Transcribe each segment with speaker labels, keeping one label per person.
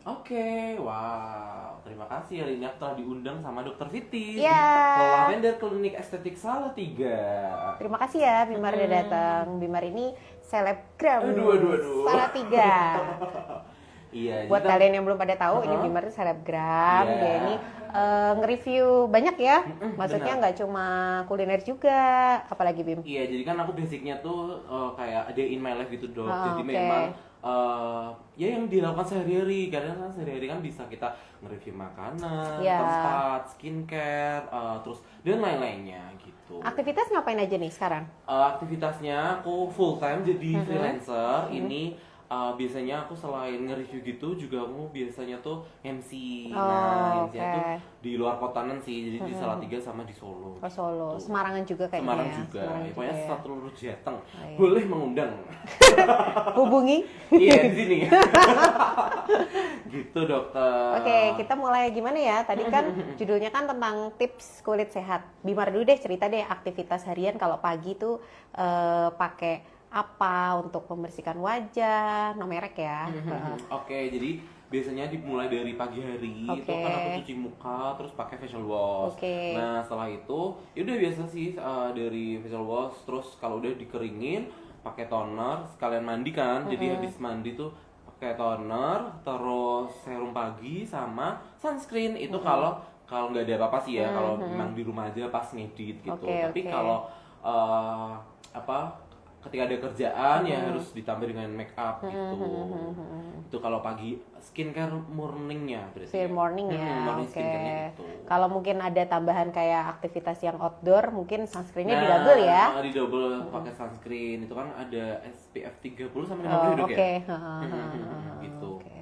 Speaker 1: Oke, wow. Terima kasih hari ini aku telah diundang sama Dokter Fitis
Speaker 2: Iya.
Speaker 1: di Lavender Klinik Estetik Salatiga.
Speaker 2: Terima kasih ya Bimar udah datang. Bimar ini selebgram
Speaker 1: Aduh.
Speaker 2: Salatiga.
Speaker 1: Iya,
Speaker 2: Buat
Speaker 1: jadi
Speaker 2: kalian yang belum pada tahu, ini
Speaker 1: Uh-huh.
Speaker 2: Bimar itu selebgram.
Speaker 1: Iya.
Speaker 2: Dia ini nge-review banyak ya. Maksudnya
Speaker 1: benar.
Speaker 2: nggak cuma kuliner juga, apalagi Bim.
Speaker 1: Iya, jadi kan aku basicnya tuh kayak ada in my life gitu dok. Jadi
Speaker 2: Oke.
Speaker 1: memang ya yang dilakukan sehari-hari. Karena kan sehari-hari kan bisa kita nge-review makanan,
Speaker 2: Iya.
Speaker 1: tempat, skincare, terus dan lain-lainnya gitu.
Speaker 2: Aktivitas ngapain aja nih sekarang?
Speaker 1: Aktivitasnya aku full time jadi freelancer. Ini biasanya aku selain nge-review gitu juga aku biasanya tuh MC. Nah, MC itu
Speaker 2: oke.
Speaker 1: di luar kotanan sih, jadi di Salatiga sama di Solo.
Speaker 2: Oh, Solo,
Speaker 1: Gitu.
Speaker 2: Semarangan juga kayaknya.
Speaker 1: Semarang
Speaker 2: ya?
Speaker 1: juga.
Speaker 2: Semarang
Speaker 1: Ya,
Speaker 2: juga
Speaker 1: pokoknya
Speaker 2: ya.
Speaker 1: seluruh Jateng.
Speaker 2: iya.
Speaker 1: Boleh mengundang.
Speaker 2: Hubungi.
Speaker 1: Iya, di sini. Gitu, dokter.
Speaker 2: Oke, kita mulai gimana ya? Tadi kan judulnya kan tentang tips kulit sehat. Bimar dulu deh cerita deh aktivitas harian kalau pagi tuh pakai apa untuk membersihkan wajah, no merek ya.
Speaker 1: Oke, jadi biasanya dimulai dari pagi hari itu
Speaker 2: Oke.
Speaker 1: kan aku cuci muka terus pakai facial wash.
Speaker 2: Oke.
Speaker 1: Nah setelah itu ya udah biasa sih dari facial wash terus kalau udah dikeringin pakai toner sekalian mandi kan. Jadi habis mandi tuh pakai toner terus serum pagi sama sunscreen itu kalau nggak ada apa-apa sih ya kalau memang di rumah aja pas ngedit gitu.
Speaker 2: Oke,
Speaker 1: Tapi
Speaker 2: oke.
Speaker 1: kalau ketika ada kerjaan ya harus ditambah dengan make up gitu. Itu kalau pagi skincare morningnya berarti.
Speaker 2: Fair morning ya.
Speaker 1: Morning
Speaker 2: Oke.
Speaker 1: skincare gitu.
Speaker 2: Kalau mungkin ada tambahan kayak aktivitas yang outdoor, mungkin sunscreennya di double ya.
Speaker 1: Di double pakai sunscreen itu kan ada SPF 30 sampai 50
Speaker 2: Oh,
Speaker 1: dok
Speaker 2: oke.
Speaker 1: ya. Gitu.
Speaker 2: Oke.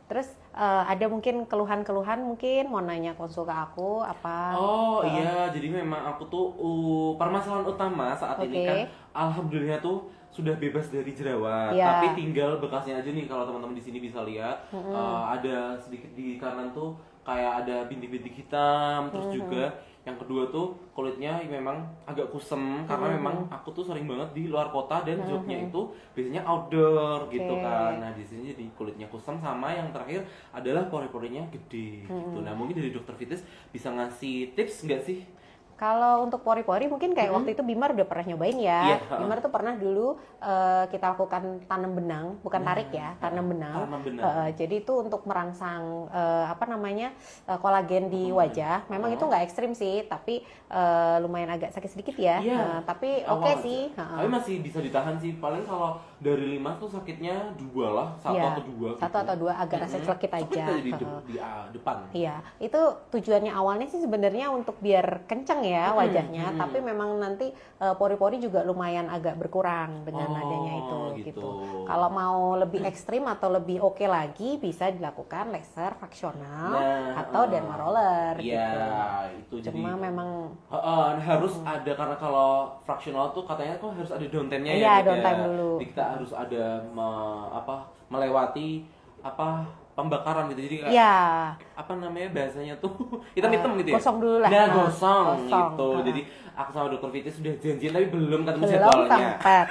Speaker 2: Terus ada mungkin keluhan-keluhan mungkin mau nanya konsul ke aku apa?
Speaker 1: Oh iya, jadi memang aku tuh permasalahan utama saat ini
Speaker 2: Oke.
Speaker 1: kan alhamdulillah tuh sudah bebas dari jerawat.
Speaker 2: Iya.
Speaker 1: Tapi tinggal bekasnya aja nih kalau teman-teman di sini bisa lihat ada sedikit di kanan tuh kayak ada bintik-bintik hitam, terus juga yang kedua tuh kulitnya memang agak kusem karena memang aku tuh sering banget di luar kota dan jobnya itu biasanya outdoor gitu
Speaker 2: Oke.
Speaker 1: kan. Nah, di sini jadi kulitnya kusam sama yang terakhir adalah pori-porinya gede gitu. Nah, mungkin dari Dokter Fitis bisa ngasih tips nggak sih?
Speaker 2: Kalau untuk pori-pori mungkin kayak waktu itu Bimar udah pernah nyobain ya.
Speaker 1: Iya,
Speaker 2: Bimar tuh pernah dulu kita lakukan tanam benang, bukan tarik ya, tanam benang.
Speaker 1: tanam benang.
Speaker 2: Jadi itu untuk merangsang kolagen di wajah. Memang itu nggak ekstrim sih, tapi lumayan agak sakit sedikit ya.
Speaker 1: Iya.
Speaker 2: Tapi
Speaker 1: Awal
Speaker 2: oke
Speaker 1: aja.
Speaker 2: sih.
Speaker 1: Tapi masih bisa ditahan sih. Paling kalau dari 5 tuh sakitnya 2 lah, satu
Speaker 2: Iya,
Speaker 1: atau 2
Speaker 2: satu atau dua agak rasa celekit aja.
Speaker 1: Di depan.
Speaker 2: Iya, itu tujuannya awalnya sih sebenarnya untuk biar kenceng ya wajahnya, tapi memang nanti pori-pori juga lumayan agak berkurang dengan
Speaker 1: Oh,
Speaker 2: adanya itu
Speaker 1: gitu.
Speaker 2: gitu. Kalau mau lebih ekstrim atau lebih oke lagi bisa dilakukan laser fraksional
Speaker 1: Nah,
Speaker 2: atau derma roller
Speaker 1: Iya,
Speaker 2: gitu.
Speaker 1: itu jadi
Speaker 2: Cuma memang
Speaker 1: harus ada karena kalau fractional tuh katanya tuh harus ada downtime-nya
Speaker 2: Iya,
Speaker 1: Dok,
Speaker 2: downtime dulu.
Speaker 1: Jadi kita harus ada melewati pembakaran gitu. Jadi kayak
Speaker 2: ya
Speaker 1: apa namanya bahasanya tuh hitam-hitam gitu ya.
Speaker 2: gosong dulu lah.
Speaker 1: Nah,
Speaker 2: Nah,
Speaker 1: gosong
Speaker 2: gosong.
Speaker 1: gitu. Jadi aku sama Dokter Fitis sudah janjian tapi belum ketemu
Speaker 2: belum
Speaker 1: jadwalnya.
Speaker 2: tempat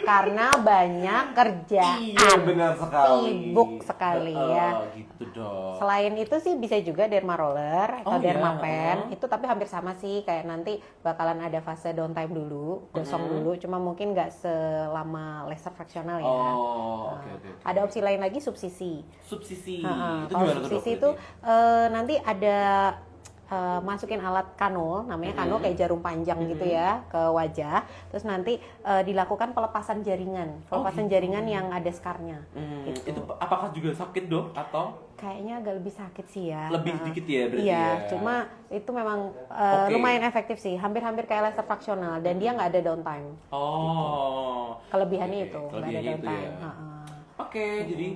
Speaker 2: karena banyak kerjaan.
Speaker 1: Iya, benar sekali.
Speaker 2: Sibuk sekali ya.
Speaker 1: Gitu dong.
Speaker 2: Selain itu sih bisa juga derma roller atau
Speaker 1: Oh,
Speaker 2: derma
Speaker 1: iya,
Speaker 2: pen. Itu tapi hampir sama sih, kayak nanti bakalan ada fase downtime dulu, gosong dulu, cuma mungkin nggak selama laser fraksional ya.
Speaker 1: Oh, oke.
Speaker 2: Ada opsi lain lagi subsisi.
Speaker 1: Subsisi.
Speaker 2: Heeh.
Speaker 1: Itu
Speaker 2: Kalau
Speaker 1: gimana tuh,
Speaker 2: subsisi
Speaker 1: Dok,
Speaker 2: itu
Speaker 1: berarti?
Speaker 2: nanti ada masukin alat kanul, namanya kanul kayak jarum panjang gitu ya ke wajah. Terus nanti dilakukan pelepasan jaringan, pelepasan jaringan yang ada skarnya. Gitu.
Speaker 1: Itu apakah juga sakit dok atau
Speaker 2: Kayaknya agak lebih sakit sih ya.
Speaker 1: lebih dikit ya berarti
Speaker 2: Iya,
Speaker 1: ya?
Speaker 2: cuma itu memang
Speaker 1: Oke.
Speaker 2: lumayan efektif sih, hampir-hampir kayak laser fraksional dan dia nggak ada downtime.
Speaker 1: Oh.
Speaker 2: Kelebihannya
Speaker 1: Oke,
Speaker 2: itu nggak ada
Speaker 1: kelebihannya itu
Speaker 2: downtime.
Speaker 1: ya.
Speaker 2: Heeh.
Speaker 1: Oke, jadi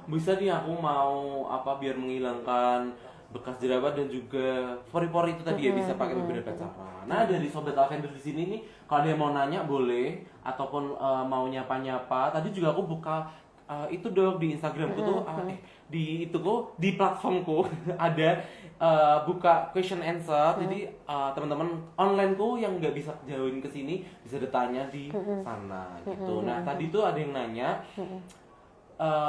Speaker 1: bisa nih aku mau biar menghilangkan bekas jerawat dan juga pori-pori itu tadi ya bisa pakai beberapa cara. Nah, dari sobat Lavender di sini nih kalau ada yang mau nanya boleh ataupun mau nyapa-nyapa. Tadi juga aku buka itu dok di Instagramku tuh di platformku ada buka question answer. Jadi teman-teman onlineku yang nggak bisa join ke sini bisa bertanya di sana gitu. Nah, tadi tuh ada yang nanya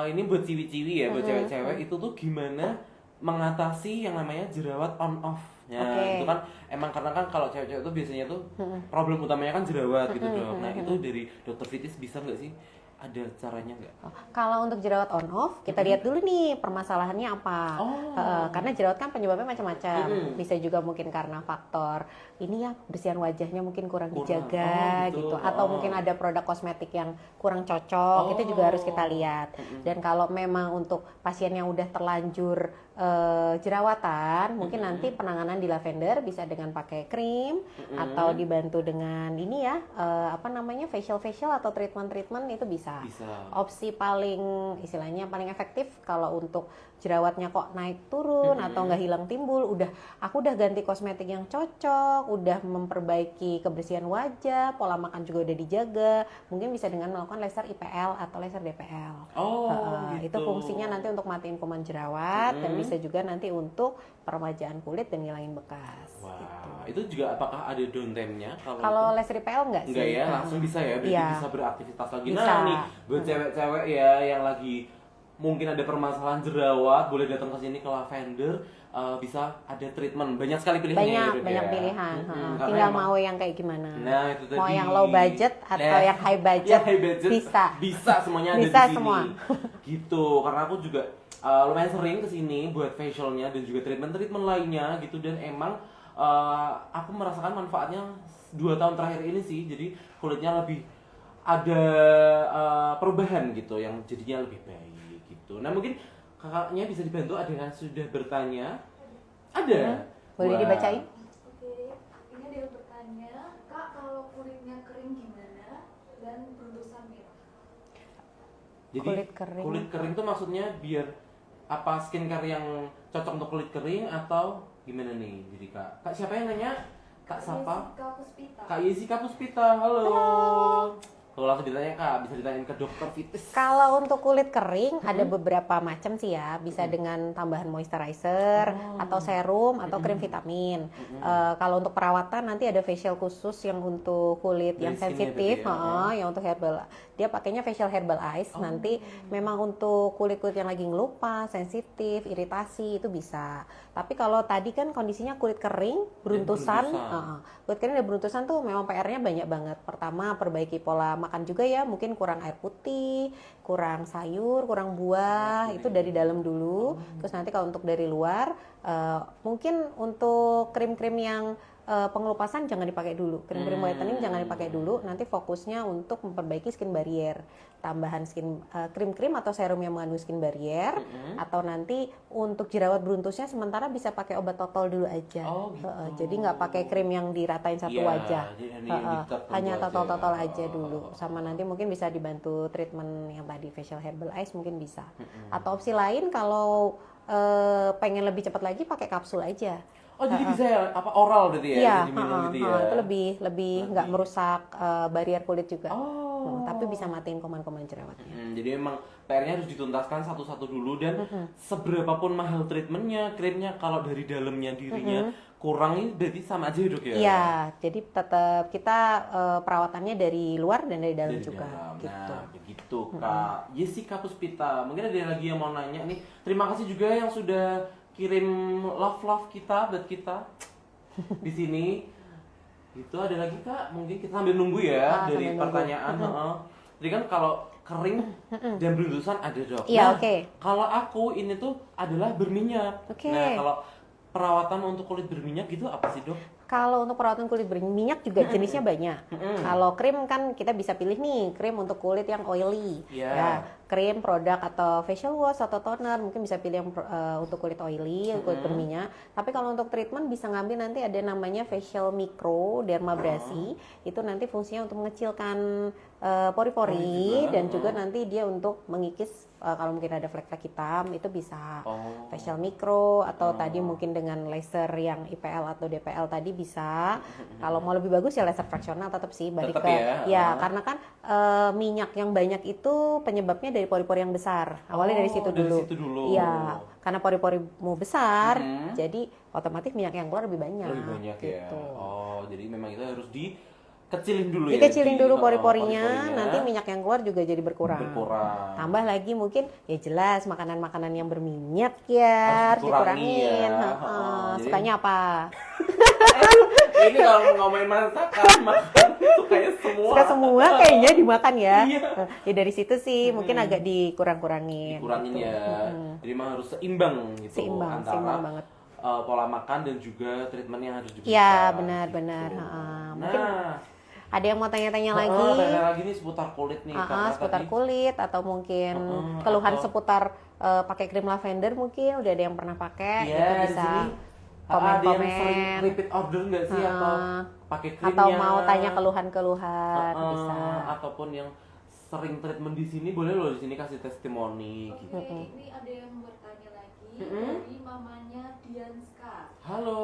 Speaker 1: ini buat ciwi-ciwi ya, buat cewek-cewek itu tuh gimana mengatasi yang namanya jerawat on off. Ya,
Speaker 2: Oke.
Speaker 1: itu kan emang karena kan kalau cewek-cewek tuh biasanya tuh problem utamanya kan jerawat gitu dong. Nah, itu dari dokter Fitis bisa nggak sih? Ada caranya nggak?
Speaker 2: Oh, kalau untuk jerawat on off, kita lihat dulu nih permasalahannya apa.
Speaker 1: Oh.
Speaker 2: Karena jerawat kan penyebabnya macam-macam. Bisa juga mungkin karena faktor ini ya, bersihan wajahnya mungkin kurang dijaga
Speaker 1: Oh, gitu.
Speaker 2: gitu, atau mungkin ada produk kosmetik yang kurang cocok. Itu juga harus kita lihat. Dan kalau memang untuk pasien yang udah terlanjur jerawatan, mungkin nanti penanganan di lavender bisa dengan pakai krim atau dibantu dengan ini ya, apa namanya, facial atau treatment itu bisa.
Speaker 1: Bisa.
Speaker 2: Opsi paling istilahnya paling efektif kalau untuk jerawatnya kok naik turun atau nggak hilang timbul, aku udah ganti kosmetik yang cocok, udah memperbaiki kebersihan wajah, pola makan juga udah dijaga, mungkin bisa dengan melakukan laser IPL atau laser DPL.
Speaker 1: Oh,
Speaker 2: Itu
Speaker 1: gitu.
Speaker 2: fungsinya nanti untuk matiin kuman jerawat dan bisa juga nanti untuk peremajaan kulit dan ngilangin bekas.
Speaker 1: Wah,
Speaker 2: Gitu.
Speaker 1: itu juga apakah ada downtime-nya
Speaker 2: Kalau
Speaker 1: itu?
Speaker 2: laser IPL enggak sih?
Speaker 1: Enggak ya, langsung bisa ya, berarti
Speaker 2: Iya.
Speaker 1: bisa beraktivitas lagi.
Speaker 2: Bisa.
Speaker 1: Nah nih, buat cewek-cewek ya yang lagi mungkin ada permasalahan jerawat, boleh datang ke sini ke Lavender, bisa ada treatment. Banyak sekali pilihannya ya, Dok,
Speaker 2: Banyak
Speaker 1: ya.
Speaker 2: pilihan.
Speaker 1: Karena
Speaker 2: Tinggal
Speaker 1: emang-
Speaker 2: mau yang kayak gimana.
Speaker 1: Nah, itu tadi.
Speaker 2: Mau yang low budget atau yang high budget,
Speaker 1: Ya, high budget
Speaker 2: bisa.
Speaker 1: Bisa semuanya ada
Speaker 2: Bisa
Speaker 1: di sini.
Speaker 2: semua.
Speaker 1: Gitu. Karena aku juga lumayan sering kesini buat facialnya dan juga treatment lainnya gitu, dan emang aku merasakan manfaatnya 2 tahun terakhir ini sih. Jadi kulitnya lebih ada perubahan gitu yang jadinya lebih baik gitu. Nah, mungkin kakaknya bisa dibantu, ada yang sudah bertanya? Ada.
Speaker 2: Boleh
Speaker 1: Wah.
Speaker 2: dibacain?
Speaker 3: Oke, ini ada yang bertanya, Kak, kalau kulitnya kering gimana dan beruntusan merah?
Speaker 1: Jadi
Speaker 2: Kulit kering.
Speaker 1: tuh maksudnya biar apa, skincare yang cocok untuk kulit kering atau gimana nih? Jadi Kak siapa yang nanya? Kak siapa?
Speaker 3: Jessica Puspita.
Speaker 1: Kak Yesika Puspita, halo. Kalau langsung ditanya Kak, bisa ditanyain ke dokter Fitis.
Speaker 2: Kalau untuk kulit kering ada beberapa macam sih ya, bisa dengan tambahan moisturizer atau serum atau krim vitamin. Kalau untuk perawatan nanti ada facial khusus yang untuk kulit
Speaker 1: Dry
Speaker 2: yang
Speaker 1: skin ya
Speaker 2: sensitif,
Speaker 1: berarti ya?
Speaker 2: yang untuk herbal. Dia pakainya facial herbal ice. Nanti memang untuk kulit-kulit yang lagi ngelupas, sensitif, iritasi itu bisa. Tapi kalau tadi kan kondisinya kulit kering, beruntusan, kulit kering dan beruntusan tuh memang PR-nya banyak banget. Pertama, perbaiki pola makan juga ya, mungkin kurang air putih, kurang sayur, kurang buah, itu dari dalam dulu. Terus nanti kalau untuk dari luar, mungkin untuk krim-krim yang pengelupasan jangan dipakai dulu, krim-krim whitening jangan dipakai dulu. Nanti fokusnya untuk memperbaiki skin barrier, tambahan skin krim-krim atau serum yang mengandung skin barrier, atau nanti untuk jerawat beruntusnya sementara bisa pakai obat totol dulu aja.
Speaker 1: Oh, gitu.
Speaker 2: Jadi nggak pakai krim yang diratain satu
Speaker 1: Iya,
Speaker 2: wajah.
Speaker 1: jadi yang di-totol
Speaker 2: Hanya
Speaker 1: aja.
Speaker 2: totol-totol aja dulu. Sama nanti mungkin bisa dibantu treatment yang tadi facial herbal ice mungkin bisa. Atau opsi lain kalau pengen lebih cepat lagi pakai kapsul aja.
Speaker 1: Oh, jadi bisa ya, apa oral berarti ya?
Speaker 2: Iya,
Speaker 1: Jadi minum gitu ya.
Speaker 2: itu lebih nggak merusak barrier kulit juga.
Speaker 1: Oh.
Speaker 2: Tapi bisa matiin kuman-kuman jerawatnya.
Speaker 1: Jadi emang PR-nya harus dituntaskan satu-satu dulu, dan seberapapun mahal treatmentnya, krimnya, kalau dari dalamnya dirinya kurang, ini berarti sama aja ya, Dok ya?
Speaker 2: Iya, jadi tetap kita perawatannya dari luar dan dari dalam
Speaker 1: Dari
Speaker 2: juga.
Speaker 1: dalam.
Speaker 2: Gitu.
Speaker 1: Nah, begitu Kak Yesika Puspita. Mungkin ada lagi yang mau nanya nih. Terima kasih juga yang sudah kirim love kita buat kita di sini. Itu ada lagi Kak, mungkin kita sambil nunggu ya dari
Speaker 2: sambil nunggu.
Speaker 1: pertanyaan. Jadi kan kalau kering dan beruntusan ada, Dok.
Speaker 2: Iya,
Speaker 1: Nah,
Speaker 2: oke.
Speaker 1: kalau aku ini tuh adalah berminyak.
Speaker 2: Oke.
Speaker 1: Nah, kalau perawatan untuk kulit berminyak gitu apa sih, Dok?
Speaker 2: Kalau untuk perawatan kulit berminyak juga jenisnya banyak. Kalau krim kan kita bisa pilih nih, krim untuk kulit yang oily.
Speaker 1: Iya.
Speaker 2: Ya, krim, produk atau facial wash atau toner mungkin bisa pilih yang untuk kulit oily, kulit berminyak. Tapi kalau untuk treatment bisa ngambil nanti ada namanya facial micro dermabrasi. Itu nanti fungsinya untuk mengecilkan pori-pori dan juga nanti dia untuk mengikis kalau mungkin ada flek-flek hitam itu bisa.
Speaker 1: Oh.
Speaker 2: Facial micro atau tadi mungkin dengan laser yang IPL atau DPL tadi bisa. Kalau mau lebih bagus ya laser fraksional tetap sih balik
Speaker 1: Tetap
Speaker 2: ke
Speaker 1: ya?
Speaker 2: karena kan minyak yang banyak itu penyebabnya dari pori-pori yang besar. Awalnya dari situ
Speaker 1: dari
Speaker 2: dulu.
Speaker 1: situ dulu.
Speaker 2: Iya, karena pori-porimu besar, jadi otomatis minyak yang keluar lebih banyak.
Speaker 1: Lebih banyak ya.
Speaker 2: gitu.
Speaker 1: Oh, jadi memang itu harus kecilin dulu ya.
Speaker 2: Dikecilin dulu
Speaker 1: pori-porinya.
Speaker 2: pori-porinya, nanti minyak yang keluar juga jadi berkurang.
Speaker 1: Berkurang.
Speaker 2: Tambah lagi mungkin ya jelas makanan-makanan yang berminyak ya
Speaker 1: Harus dikurangi
Speaker 2: dikurangin.
Speaker 1: ya.
Speaker 2: Heeh.
Speaker 1: Jadi-
Speaker 2: Sukanya apa?
Speaker 1: Ini kalau mau ngomongin masakan, makan sukanya semua.
Speaker 2: Suka semua kayaknya dimakan ya.
Speaker 1: Iya.
Speaker 2: Ya dari situ sih mungkin agak dikurang-kurangin.
Speaker 1: Dikurangin
Speaker 2: gitu.
Speaker 1: ya. Jadi memang harus seimbang gitu
Speaker 2: Seimbang,
Speaker 1: antara
Speaker 2: seimbang banget.
Speaker 1: pola makan dan juga treatment yang harus diberikan.
Speaker 2: Iya, benar-benar.
Speaker 1: Gitu.
Speaker 2: Mungkin
Speaker 1: Nah,
Speaker 2: ada yang mau tanya-tanya lagi?
Speaker 1: tanya lagi nih seputar kulit nih. Karena
Speaker 2: Seputar
Speaker 1: tadi-
Speaker 2: kulit atau mungkin keluhan
Speaker 1: atau-
Speaker 2: seputar pakai krim lavender mungkin udah ada yang pernah pakai
Speaker 1: Iya,
Speaker 2: itu
Speaker 1: di
Speaker 2: bisa
Speaker 1: sini ada yang sering
Speaker 2: komen-komen
Speaker 1: repeat order nggak sih atau pakai krimnya?
Speaker 2: atau mau tanya keluhan-keluhan bisa.
Speaker 1: Ataupun yang sering treatment di sini boleh loh di sini kasih testimoni gitu.
Speaker 3: Oke, ini ada yang bertanya lagi dari mamanya Dianska.
Speaker 1: Halo.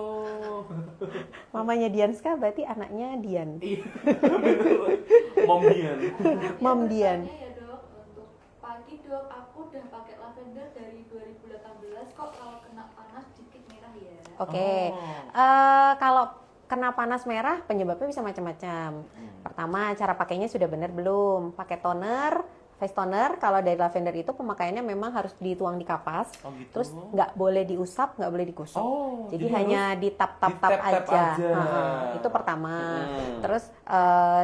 Speaker 2: Mamanya Dianska berarti anaknya Dian.
Speaker 1: Iya. Mom Dian.
Speaker 2: Mom Dian.
Speaker 3: Bertanya ya dok, untuk pagi dok, aku udah pakai lavender dari 2018, kok kalau kena panas dikit merah ya?
Speaker 2: Oke. Kalau kena panas merah penyebabnya bisa macam-macam. Pertama, cara pakainya sudah benar belum? Pakai toner, face toner. Kalau dari lavender itu pemakaiannya memang harus dituang di kapas.
Speaker 1: Oh gitu.
Speaker 2: Terus nggak boleh diusap, nggak boleh digosok.
Speaker 1: Oh,
Speaker 2: jadi
Speaker 1: jadi
Speaker 2: hanya di tap-tap-tap
Speaker 1: ditap-tap
Speaker 2: aja.
Speaker 1: aja.
Speaker 2: Itu pertama. Terus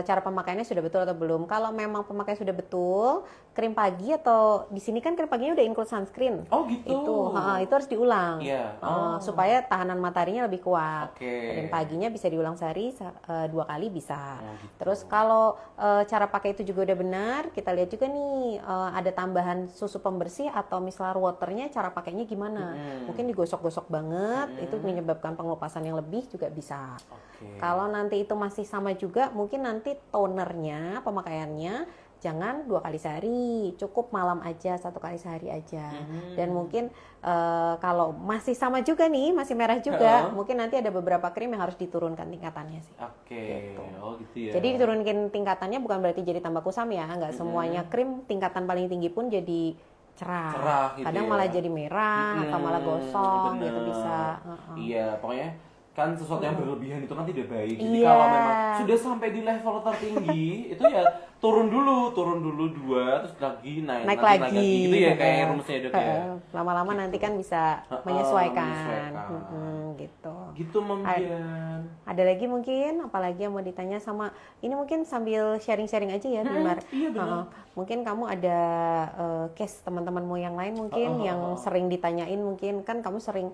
Speaker 2: cara pemakaiannya sudah betul atau belum? Kalau memang pemakaian sudah betul, krim pagi atau di sini kan krim paginya udah include sunscreen.
Speaker 1: Oh gitu.
Speaker 2: Itu harus diulang.
Speaker 1: Iya.
Speaker 2: Supaya tahanan mataharinya lebih kuat.
Speaker 1: Oke.
Speaker 2: Krim paginya bisa diulang sehari 2 kali bisa.
Speaker 1: Oh, gitu.
Speaker 2: Terus kalau cara pakai itu juga udah benar, kita lihat juga nih ada tambahan susu pembersih atau micellar waternya, cara pakainya gimana? Mungkin digosok-gosok banget, itu menyebabkan pengelupasan yang lebih juga bisa.
Speaker 1: Oke.
Speaker 2: Kalau nanti itu masih sama juga, mungkin nanti tonernya, pemakaiannya jangan 2 kali sehari, cukup malam aja 1 kali sehari aja. Dan mungkin kalau masih sama juga nih, masih merah juga, mungkin nanti ada beberapa krim yang harus diturunkan tingkatannya sih.
Speaker 1: Oke. Oh gitu ya.
Speaker 2: Jadi diturunin tingkatannya bukan berarti jadi tambah kusam ya, nggak semuanya krim tingkatan paling tinggi pun jadi cerah.
Speaker 1: Cerah gitu
Speaker 2: Kadang
Speaker 1: ya.
Speaker 2: malah jadi merah atau malah gosong
Speaker 1: bener.
Speaker 2: gitu bisa.
Speaker 1: Iya, pokoknya kan sesuatu yang berlebihan itu kan tidak baik. Jadi
Speaker 2: Iya.
Speaker 1: kalau memang sudah sampai di level tertinggi, itu ya turun dulu 2, terus lagi naik
Speaker 2: Naik
Speaker 1: nanti
Speaker 2: lagi.
Speaker 1: gitu ya kayak rumusnya Dok ya.
Speaker 2: Lama-lama
Speaker 1: Gitu.
Speaker 2: nanti kan bisa menyesuaikan.
Speaker 1: menyesuaikan.
Speaker 2: Gitu.
Speaker 1: Gitu Membian.
Speaker 2: Ada lagi mungkin, apalagi yang mau ditanya sama, ini mungkin sambil sharing-sharing aja ya, Bimar.
Speaker 1: iya benar.
Speaker 2: Mungkin kamu ada case teman-temanmu yang lain mungkin yang sering ditanyain, mungkin kan kamu sering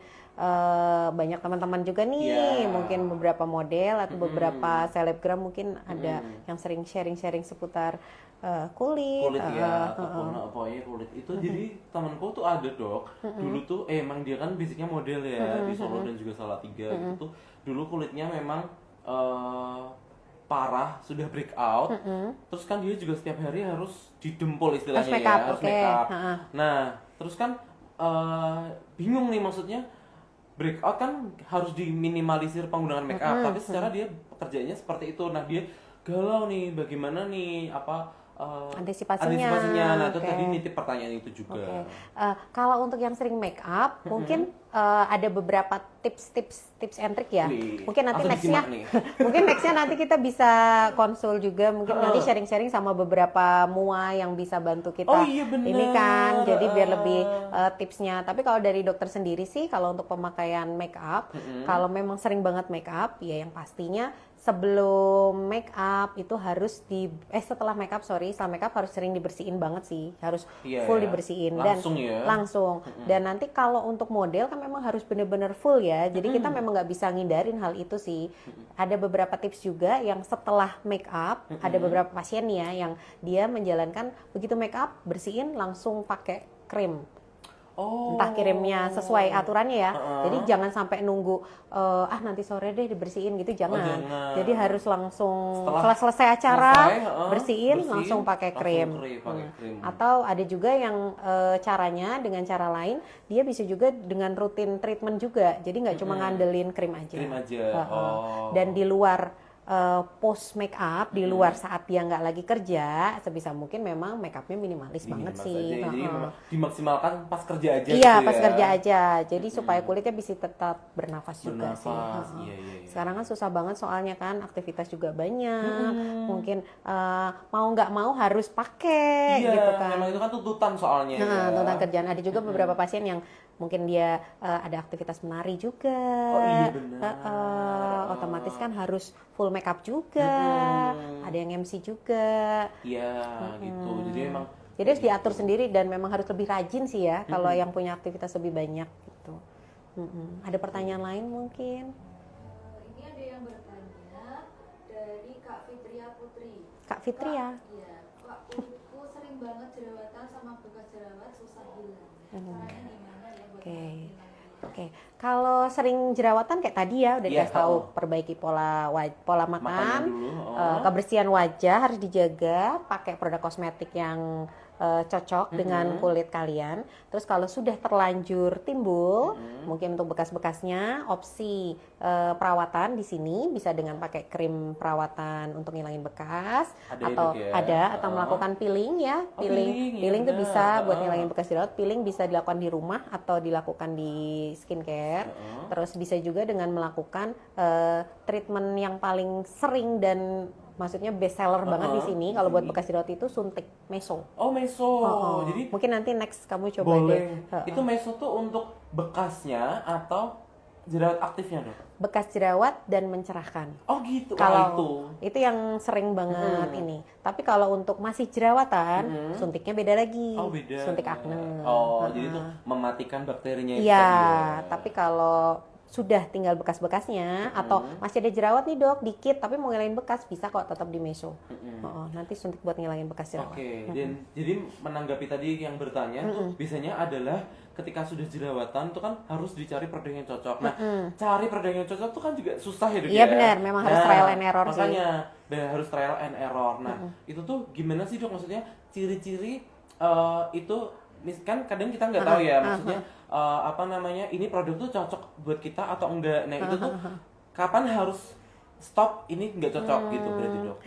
Speaker 2: banyak teman-teman juga nih,
Speaker 1: Iya.
Speaker 2: mungkin beberapa model atau beberapa selebgram mungkin ada yang sering sharing-sharing seputar kulit.
Speaker 1: Ya ataupun pokoknya kulit itu. Jadi temanku tuh ada Dok dulu tuh emang dia kan basicnya model ya di Solo dan juga Salatiga gitu tuh. Dulu kulitnya memang parah, sudah breakout. Terus kan dia juga setiap hari harus didempul istilahnya
Speaker 2: Harus make up,
Speaker 1: ya, harus
Speaker 2: oke.
Speaker 1: make up. Nah, terus kan bingung nih maksudnya, breakout kan harus diminimalisir penggunaan make up, tapi secara dia pekerjaannya seperti itu. Nah, dia galau nih bagaimana nih
Speaker 2: Antisipasinya.
Speaker 1: Nah, itu
Speaker 2: Oke.
Speaker 1: tadi nitip pertanyaan itu juga.
Speaker 2: Oke. Kalau untuk yang sering make up, mungkin ada beberapa tips and trick ya.
Speaker 1: Wih,
Speaker 2: Mungkin nanti
Speaker 1: langsung
Speaker 2: nextnya,
Speaker 1: disimak nih.
Speaker 2: mungkin nextnya nanti kita bisa konsul juga. Mungkin nanti sharing-sharing sama beberapa mua yang bisa bantu kita.
Speaker 1: Oh iya bener.
Speaker 2: Ini kan, jadi biar lebih tipsnya. Tapi kalau dari dokter sendiri sih, kalau untuk pemakaian make up, kalau memang sering banget make up, ya yang pastinya sebelum make up itu harus setelah make up harus sering dibersihin banget sih, harus
Speaker 1: Iya,
Speaker 2: full
Speaker 1: ya.
Speaker 2: dibersihin
Speaker 1: Langsung
Speaker 2: dan
Speaker 1: ya.
Speaker 2: langsung. Dan nanti kalau untuk model kan memang harus benar-benar full ya, jadi kita memang nggak bisa ngindarin hal itu sih. Ada beberapa tips juga yang setelah make up, ada beberapa pasien nih ya yang dia menjalankan begitu make up bersihin langsung pakai krim.
Speaker 1: Oh.
Speaker 2: Entah kirimnya sesuai aturannya ya. Jadi jangan sampai nunggu nanti sore deh dibersihin gitu, jangan.
Speaker 1: Jangan.
Speaker 2: Jadi harus langsung
Speaker 1: Setelah
Speaker 2: setelah selesai acara bersihin
Speaker 1: bersihin,
Speaker 2: langsung pakai krim.
Speaker 1: pakai krim.
Speaker 2: Atau ada juga yang caranya dengan cara lain, dia bisa juga dengan rutin treatment juga. Jadi nggak cuma ngandelin krim aja.
Speaker 1: Krim aja.
Speaker 2: Heeh.
Speaker 1: Oh.
Speaker 2: Dan di luar post make up di luar saat dia nggak lagi kerja, sebisa mungkin memang make upnya minimalis banget
Speaker 1: Minimal
Speaker 2: sih.
Speaker 1: saja. Jadi memang dimaksimalkan pas kerja aja
Speaker 2: Iya,
Speaker 1: gitu
Speaker 2: pas
Speaker 1: ya.
Speaker 2: kerja aja. Jadi supaya kulitnya bisa tetap bernafas juga sih.
Speaker 1: Bernafas,
Speaker 2: Heeh.
Speaker 1: iya, iya, iya.
Speaker 2: Sekarang kan susah banget soalnya kan aktivitas juga banyak. Mungkin mau nggak mau harus pakai
Speaker 1: Iya,
Speaker 2: gitu kan.
Speaker 1: memang itu kan tuntutan soalnya
Speaker 2: Nah,
Speaker 1: ya.
Speaker 2: tentang kerjaan ada juga beberapa pasien yang mungkin dia ada aktivitas menari juga.
Speaker 1: Oh iya, benar.
Speaker 2: Otomatis kan harus full makeup juga. Ada yang MC juga.
Speaker 1: Iya, gitu. Jadi memang
Speaker 2: Jadi harus diatur sendiri dan memang harus lebih rajin sih ya kalau yang punya aktivitas lebih banyak gitu. Ada pertanyaan lain mungkin?
Speaker 3: Ini ada yang bertanya dari Kak Fitria Putri.
Speaker 2: Kak Fitri ya?
Speaker 3: Iya, Kak, kulitku sering banget jerawatan sama bekas jerawat susah hilang. Caranya gimana ya buat
Speaker 2: Oke.
Speaker 3: hilangnya?
Speaker 2: Oke, kalau sering jerawatan kayak tadi ya udah
Speaker 1: Iya,
Speaker 2: dikasih tahu,
Speaker 1: oh.
Speaker 2: perbaiki pola makan,
Speaker 1: Makannya dulu, oh.
Speaker 2: kebersihan wajah harus dijaga, pakai produk kosmetik yang cocok dengan kulit kalian. Terus kalau sudah terlanjur timbul, mungkin untuk bekas-bekasnya, opsi perawatan di sini bisa dengan pakai krim perawatan untuk ngilangin bekas,
Speaker 1: Ada ya,
Speaker 2: atau
Speaker 1: Dok, ya?
Speaker 2: atau melakukan peeling ya,
Speaker 1: Oh, peeling, iya
Speaker 2: peeling tuh
Speaker 1: benar.
Speaker 2: bisa buat ngilangin bekas jerawat. Peeling bisa dilakukan di rumah atau dilakukan di skincare. Terus bisa juga dengan melakukan treatment yang paling sering dan maksudnya best seller banget di sini kalau buat bekas jerawat itu suntik meso.
Speaker 1: Oh, meso. Jadi
Speaker 2: Mungkin nanti next kamu coba deh.
Speaker 1: boleh. Itu meso tuh untuk bekasnya atau jerawat aktifnya, Dok?
Speaker 2: Bekas jerawat dan mencerahkan.
Speaker 1: Oh, gitu.
Speaker 2: Kalau itu yang sering banget ini. Tapi kalau untuk masih jerawatan, suntiknya beda lagi.
Speaker 1: Oh, beda.
Speaker 2: Suntik akne.
Speaker 1: Oh, jadi itu mematikan bakterinya itu
Speaker 2: Iya,
Speaker 1: tadi ya.
Speaker 2: tapi kalau sudah tinggal bekas-bekasnya atau masih ada jerawat nih dok, dikit tapi mau ngilangin bekas bisa kok tetap di meso. Nanti suntik buat ngilangin bekas jerawat.
Speaker 1: Oke, dan jadi menanggapi tadi yang bertanya, tuh biasanya adalah ketika sudah jerawatan tuh kan harus dicari produk yang cocok. Nah, cari produk yang cocok tuh kan juga susah ya, Dok,
Speaker 2: Iya
Speaker 1: ya?
Speaker 2: benar, memang harus trial and error sih.
Speaker 1: Makanya, harus trial and error. Nah, itu tuh gimana sih, Dok? Maksudnya ciri-ciri itu kan kadang kita nggak tahu ya, maksudnya apa namanya, ini produk tuh cocok buat kita atau enggak. Nah, itu tuh kapan harus stop ini nggak cocok gitu berarti, Dok?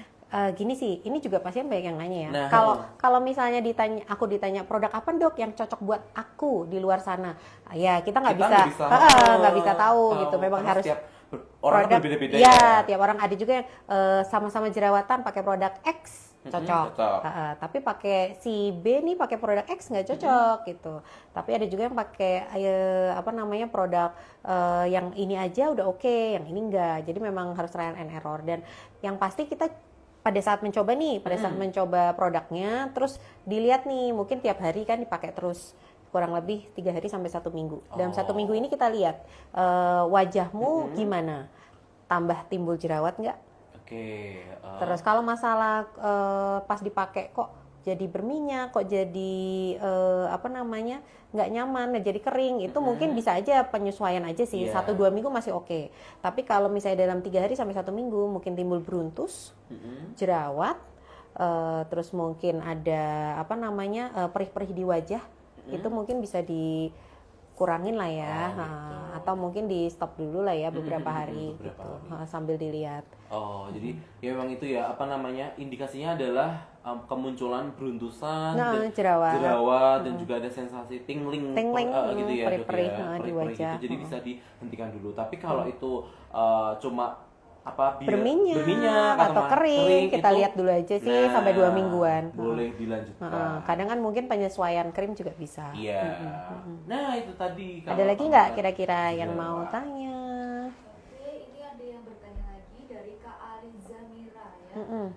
Speaker 2: Gini sih, ini juga pasien banyak yang nanya ya.
Speaker 1: Nah,
Speaker 2: Kalau misalnya aku ditanya produk apa dok yang cocok buat aku di luar sana, ya kita nggak bisa, nggak bisa tahu gitu. Memang
Speaker 1: karena
Speaker 2: harus
Speaker 1: setiap orang
Speaker 2: produk
Speaker 1: berbeda-beda
Speaker 2: ya.
Speaker 1: ya.
Speaker 2: Tiap orang ada juga yang sama-sama jerawatan pakai produk X cocok. Tapi pakai si B nih pakai produk X nggak cocok gitu. Tapi ada juga yang pakai apa namanya produk yang ini aja udah oke, yang ini enggak. Jadi memang harus trial and error, dan yang pasti kita pada saat mencoba nih, pada saat mencoba produknya, terus dilihat nih, mungkin tiap hari kan dipakai terus kurang lebih 3 hari sampai 1 minggu. Dalam 1 minggu ini kita lihat wajahmu gimana, tambah timbul jerawat nggak?
Speaker 1: Oke.
Speaker 2: Terus kalau masalah pas dipakai kok jadi berminyak, kok jadi apa namanya nggak nyaman, nggak jadi kering, itu mungkin bisa aja penyesuaian aja sih. 1-2 minggu masih oke. Tapi kalau misalnya dalam 3 hari sampai 1 minggu mungkin timbul beruntus, jerawat, terus mungkin ada apa namanya perih-perih di wajah, itu mungkin bisa dikurangin lah ya, atau mungkin di stop dulu lah ya beberapa hari gitu, sambil dilihat.
Speaker 1: Oh, jadi ya memang itu ya, apa namanya, indikasinya adalah kemunculan beruntusan, jerawat dan juga ada sensasi tingling gitu ya,
Speaker 2: perih-perih
Speaker 1: Dok, ya,
Speaker 2: di
Speaker 1: perih-perih
Speaker 2: wajah.
Speaker 1: gitu. Jadi bisa dihentikan dulu. Tapi kalau itu cuma
Speaker 2: berminyak atau kering, kita lihat dulu aja sih sampai 2 mingguan.
Speaker 1: Boleh dilanjutkan.
Speaker 2: Kadang kan mungkin penyesuaian krim juga bisa.
Speaker 1: Iya. Nah, itu tadi.
Speaker 2: Ada lagi nggak kira-kira yang mau tanya?
Speaker 3: Oke, ini ada yang bertanya lagi dari Kak Ariza Mira ya.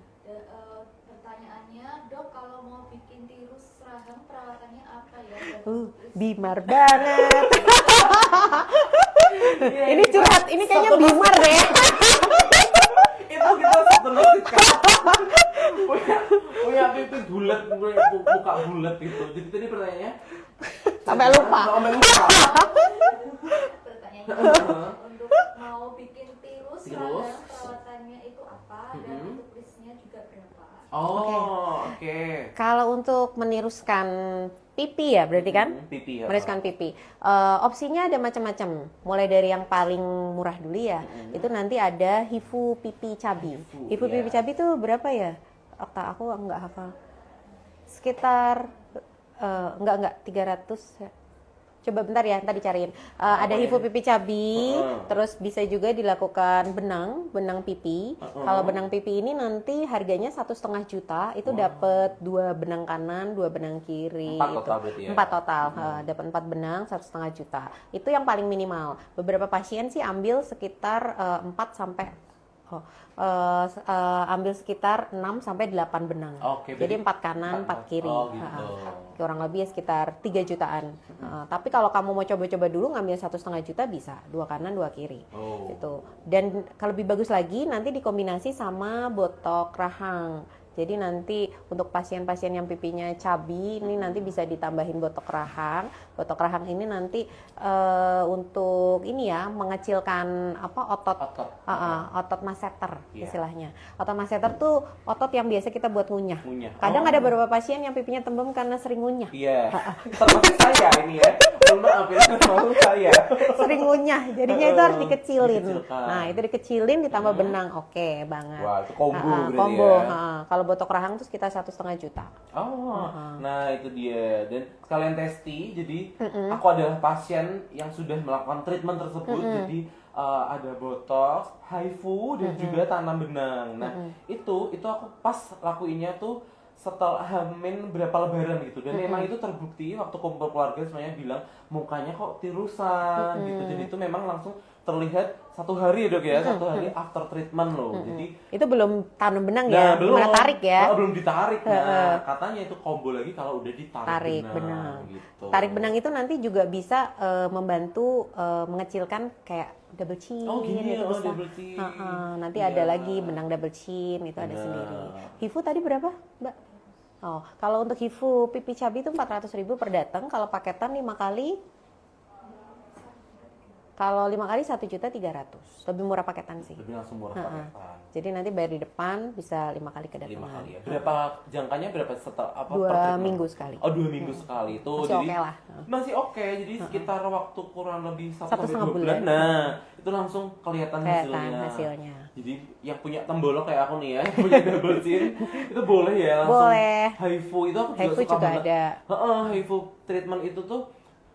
Speaker 3: Pertanyaannya, dok kalau mau bikin tirus rahang perawatannya apa ya?
Speaker 2: Bimar banget. Ini curhat, ini kayaknya Bimar deh.
Speaker 1: Itu kita seterusnya punya pipi bulat, muka bulat gitu. Jadi tadi pertanyaannya
Speaker 2: Sampai lupa.
Speaker 3: Pertanyaannya untuk mau bikin tirus rahang perawatannya itu apa dan untuk listnya juga berapa?
Speaker 1: Oh, oke.
Speaker 2: Kalau untuk meniruskan pipi ya berarti kan?
Speaker 1: Pipi ya.
Speaker 2: Menuliskan pipi. Opsinya ada macam-macam. Mulai dari yang paling murah dulu ya. Itu nanti ada Hifu pipi cabi. Hifu
Speaker 1: iya.
Speaker 2: pipi cabi itu berapa ya? Okta, aku nggak hafal. Sekitar enggak 300 ya. Coba bentar ya, ntar dicariin. Ada Hifu pipi cabi, terus bisa juga dilakukan benang pipi. Kalau benang pipi ini nanti harganya 1,5 juta, itu dapat 2 benang kanan, 2 benang kiri.
Speaker 1: 4 total berarti ya?
Speaker 2: 4 total, dapat 4 benang, 1,5 juta. Itu yang paling minimal. Beberapa pasien sih ambil sekitar 4 sampai ambil sekitar 6 sampai 8 benang.
Speaker 1: Oke,
Speaker 2: Jadi
Speaker 1: berarti
Speaker 2: 4 kanan, 4 kiri.
Speaker 1: Oh, gitu.
Speaker 2: Kurang lebih ya sekitar 3 jutaan. Tapi kalau kamu mau coba-coba dulu ngambil 1,5 juta bisa, 2 kanan 2 kiri. Gitu. Dan kalau lebih bagus lagi nanti dikombinasi sama botok rahang. Jadi nanti untuk pasien-pasien yang pipinya cabi ini nanti bisa ditambahin botok rahang. Botok rahang ini nanti untuk ini ya mengecilkan otot masseter istilahnya. Otot masseter tuh otot yang biasa kita buat ngunyah. Kadang ada beberapa pasien yang pipinya tembem karena sering ngunyah.
Speaker 1: Iya. Termasuk saya ini ya. Maaf ya, termasuk saya.
Speaker 2: Sering ngunyah, jadinya itu harus dikecilin. Nah, itu dikecilin ditambah benang. Oke banget.
Speaker 1: Wah, itu combo berarti
Speaker 2: combo.
Speaker 1: ya.
Speaker 2: Kalau botok rahang tuh sekitar 1,5 juta.
Speaker 1: Nah itu dia. Dan sekalian testi, jadi aku adalah pasien yang sudah melakukan treatment tersebut. Jadi ada botox, HIFU dan juga tanam benang. Nah itu aku pas lakuinnya tuh setelah hamil berapa lebaran gitu. Dan memang itu terbukti waktu kumpul keluarga semuanya bilang mukanya kok tirusan gitu. Dan itu memang langsung terlihat 1 hari ya dok ya, 1 hari after treatment loh. Jadi
Speaker 2: itu belum tanam benang ya, belum tarik ya.
Speaker 1: Belum ditarik. Nah, katanya itu combo lagi kalau udah ditarik benang. Gitu.
Speaker 2: Tarik benang itu nanti juga bisa membantu mengecilkan kayak double chin.
Speaker 1: Oh gini ya,
Speaker 2: bisa.
Speaker 1: double chin.
Speaker 2: Nanti ada lagi benang double chin itu ada sendiri. Hifu tadi berapa, Mbak? Oh, kalau untuk Hifu pipi cabi itu 400.000 per datang, kalau paketan 5 kali. Kalau 5 kali 1.300.000, lebih murah paketan sih.
Speaker 1: Lebih langsung murah paketan.
Speaker 2: Jadi nanti bayar di depan bisa 5 kali kedatangan.
Speaker 1: 5 kali ya. Berapa jangkanya berapa setelah apa?
Speaker 2: 2 minggu sekali.
Speaker 1: Oh 2 minggu sekali itu.
Speaker 2: Masih
Speaker 1: jadi
Speaker 2: oke lah.
Speaker 1: Masih oke. Jadi sekitar waktu kurang lebih 1
Speaker 2: 1,5
Speaker 1: sampai 2 bulan. Nah itu langsung kelihatan hasilnya. Jadi yang punya tembolok kayak aku nih ya, yang punya double chin itu boleh ya langsung.
Speaker 2: Boleh.
Speaker 1: HIFU itu aku
Speaker 2: HIFU juga ada.
Speaker 1: HIFU treatment itu tuh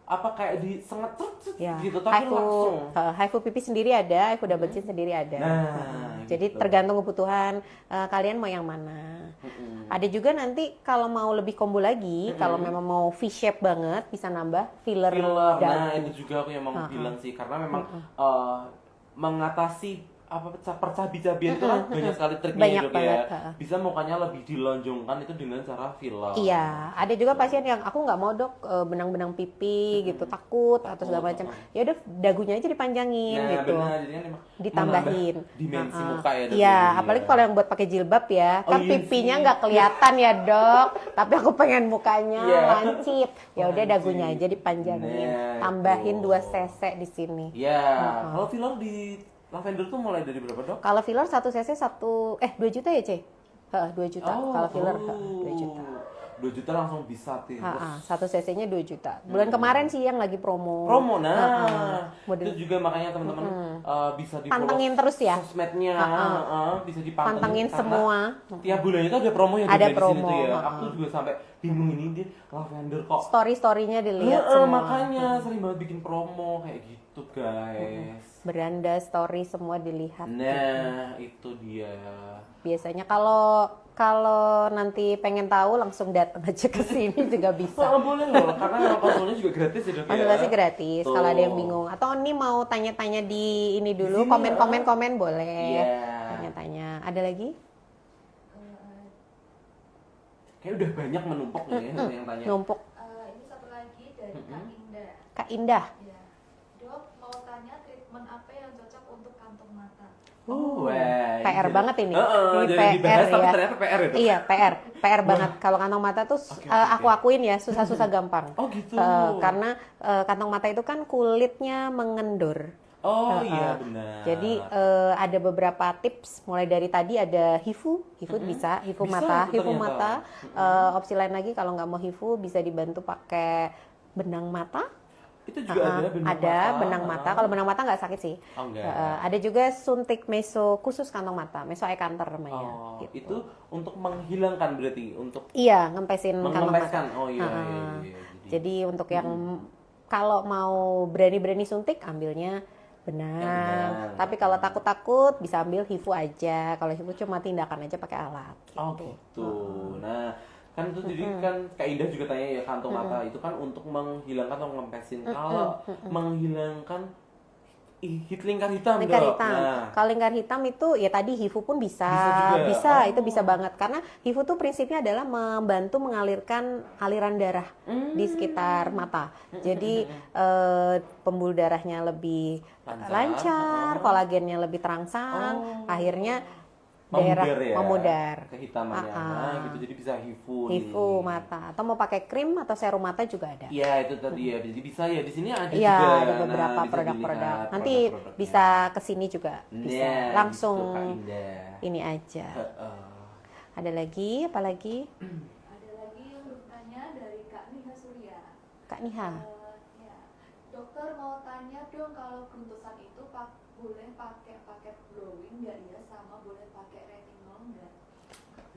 Speaker 1: apa kayak disengat
Speaker 2: ya.
Speaker 1: gitu tapi langsung.
Speaker 2: HIFU pipi sendiri ada, HIFU double chin sendiri ada. Jadi
Speaker 1: gitu.
Speaker 2: tergantung kebutuhan kalian mau yang mana. Ada juga nanti kalau mau lebih combo lagi, kalau memang mau V-shape banget bisa nambah filler.
Speaker 1: Nah itu juga aku yang mau bilang sih karena memang mengatasi apa percabi-cabian itu kan banyak sekali triknya dok ya. Bisa mukanya lebih dilonjongkan itu dengan cara filler.
Speaker 2: Iya, ada juga pasien yang aku nggak mau dok benang-benang pipi gitu, takut atau segala macam. Ya udah dagunya aja dipanjangin gitu.
Speaker 1: Benar, jadi kan
Speaker 2: ditambahin
Speaker 1: dimensi muka ya dok.
Speaker 2: Iya, apalagi kalau yang buat pakai jilbab ya, kan pipinya nggak kelihatan ya dok. Tapi aku pengen mukanya lancip. Ya udah dagunya aja dipanjangin, tambahin 2 cc di sini.
Speaker 1: Iya, kalau filler di lavender tuh mulai dari berapa dok?
Speaker 2: Kalau filler 1 cc 2 juta ya C? 2 juta. Kalau filler 2 juta.
Speaker 1: 2 juta langsung bisa tirus.
Speaker 2: 1 cc-nya 2 juta. Bulan kemarin sih yang lagi promo.
Speaker 1: Itu juga makanya teman-teman bisa di
Speaker 2: pantengin terus ya
Speaker 1: sosmednya, bisa dipantengin
Speaker 2: semua.
Speaker 1: Tiap bulan itu ada promo yang
Speaker 2: ada
Speaker 1: di
Speaker 2: promo.
Speaker 1: sini tuh ya. Aku juga sampai bingung ini dia lavender kok.
Speaker 2: Story-storynya dilihat semua.
Speaker 1: Makanya sering banget bikin promo kayak gitu guys.
Speaker 2: Beranda story semua dilihat.
Speaker 1: Nah, itu dia.
Speaker 2: Biasanya kalau nanti pengen tahu langsung datang aja ke sini juga bisa.
Speaker 1: Boleh loh, karena konsulnya juga gratis ya dok ya.
Speaker 2: Konsultasi gratis. Kalau ada yang bingung atau ini mau tanya-tanya di ini dulu, komen boleh. Tanya-tanya. Ada lagi?
Speaker 1: Kayak udah banyak menumpuk nih yang tanya.
Speaker 2: Numpuk.
Speaker 3: Ini satu lagi dari Kak Indah.
Speaker 2: Kak Indah.
Speaker 3: Ya. Dok, mau tanya treatment apa yang cocok untuk kantong mata?
Speaker 2: PR banget ini.
Speaker 1: Ini
Speaker 2: PR
Speaker 1: tapi
Speaker 2: ya.
Speaker 1: ternyata PR itu.
Speaker 2: Iya, PR banget. Kalau kantong mata tuh aku akuin ya susah-susah gampang.
Speaker 1: Oh gitu.
Speaker 2: Karena kantong mata itu kan kulitnya mengendur.
Speaker 1: Oh iya benar.
Speaker 2: Jadi ada beberapa tips, mulai dari tadi ada hifu bisa, hifu
Speaker 1: Bisa
Speaker 2: mata,
Speaker 1: itu
Speaker 2: hifu
Speaker 1: ternyata.
Speaker 2: mata. Opsi lain lagi kalau nggak mau hifu bisa dibantu pakai benang mata.
Speaker 1: Itu juga ada benang
Speaker 2: Ada
Speaker 1: mata.
Speaker 2: benang mata. Kalau benang mata nggak sakit sih.
Speaker 1: Oh, enggak.
Speaker 2: Ada juga suntik meso khusus kantong mata, meso eye canter namanya.
Speaker 1: Oh,
Speaker 2: gitu.
Speaker 1: itu untuk menghilangkan berarti untuk
Speaker 2: Iya, ngempesin kantong mata.
Speaker 1: mengempeskan. Oh iya,
Speaker 2: Ha-ha.
Speaker 1: iya, iya.
Speaker 2: Jadi untuk yang kalau mau berani-berani suntik ambilnya benang.
Speaker 1: benang.
Speaker 2: Tapi kalau takut-takut bisa ambil hifu aja. Kalau hifu cuma tindakan aja pakai alat.
Speaker 1: Oh gitu. Nah, kan itu jadi kan Kak Indah juga tanya ya kantong mata itu kan untuk menghilangkan atau ngempesin. Kalau menghilangkan hit lingkar hitam,
Speaker 2: Lingkar
Speaker 1: Dok.
Speaker 2: hitam.
Speaker 1: Nah,
Speaker 2: Kalau lingkar hitam itu ya tadi hifu pun bisa.
Speaker 1: Bisa juga.
Speaker 2: Bisa,
Speaker 1: Oh.
Speaker 2: itu bisa banget karena hifu tuh prinsipnya adalah membantu mengalirkan aliran darah di sekitar mata. Jadi pembuluh darahnya lebih lancar, kolagennya lebih terangsang, akhirnya daerah
Speaker 1: memudar ya,
Speaker 2: memudar.
Speaker 1: kehitamannya. Nah, gitu jadi bisa hifu.
Speaker 2: Hifu
Speaker 1: nih.
Speaker 2: mata atau mau pakai krim atau serum mata juga ada.
Speaker 1: Iya itu tadi ya, jadi bisa ya di sini ada
Speaker 2: Iya,
Speaker 1: juga.
Speaker 2: ada beberapa
Speaker 1: Nah, bisa
Speaker 2: produk-produk.
Speaker 1: dilihat
Speaker 2: Nanti
Speaker 1: produk-produknya.
Speaker 2: bisa kesini juga, bisa
Speaker 1: Nah,
Speaker 2: langsung
Speaker 1: gitu, Kak Indah.
Speaker 2: ini aja.
Speaker 1: Heeh.
Speaker 2: Ada lagi, apa lagi?
Speaker 3: Ada lagi yang bertanya dari Kak Niha Surya.
Speaker 2: Kak Niha.
Speaker 3: Ya, dokter mau tanya dong kalau beruntusan itu boleh pakai paket glowing nggak ya, sama boleh pakai retinol nggak?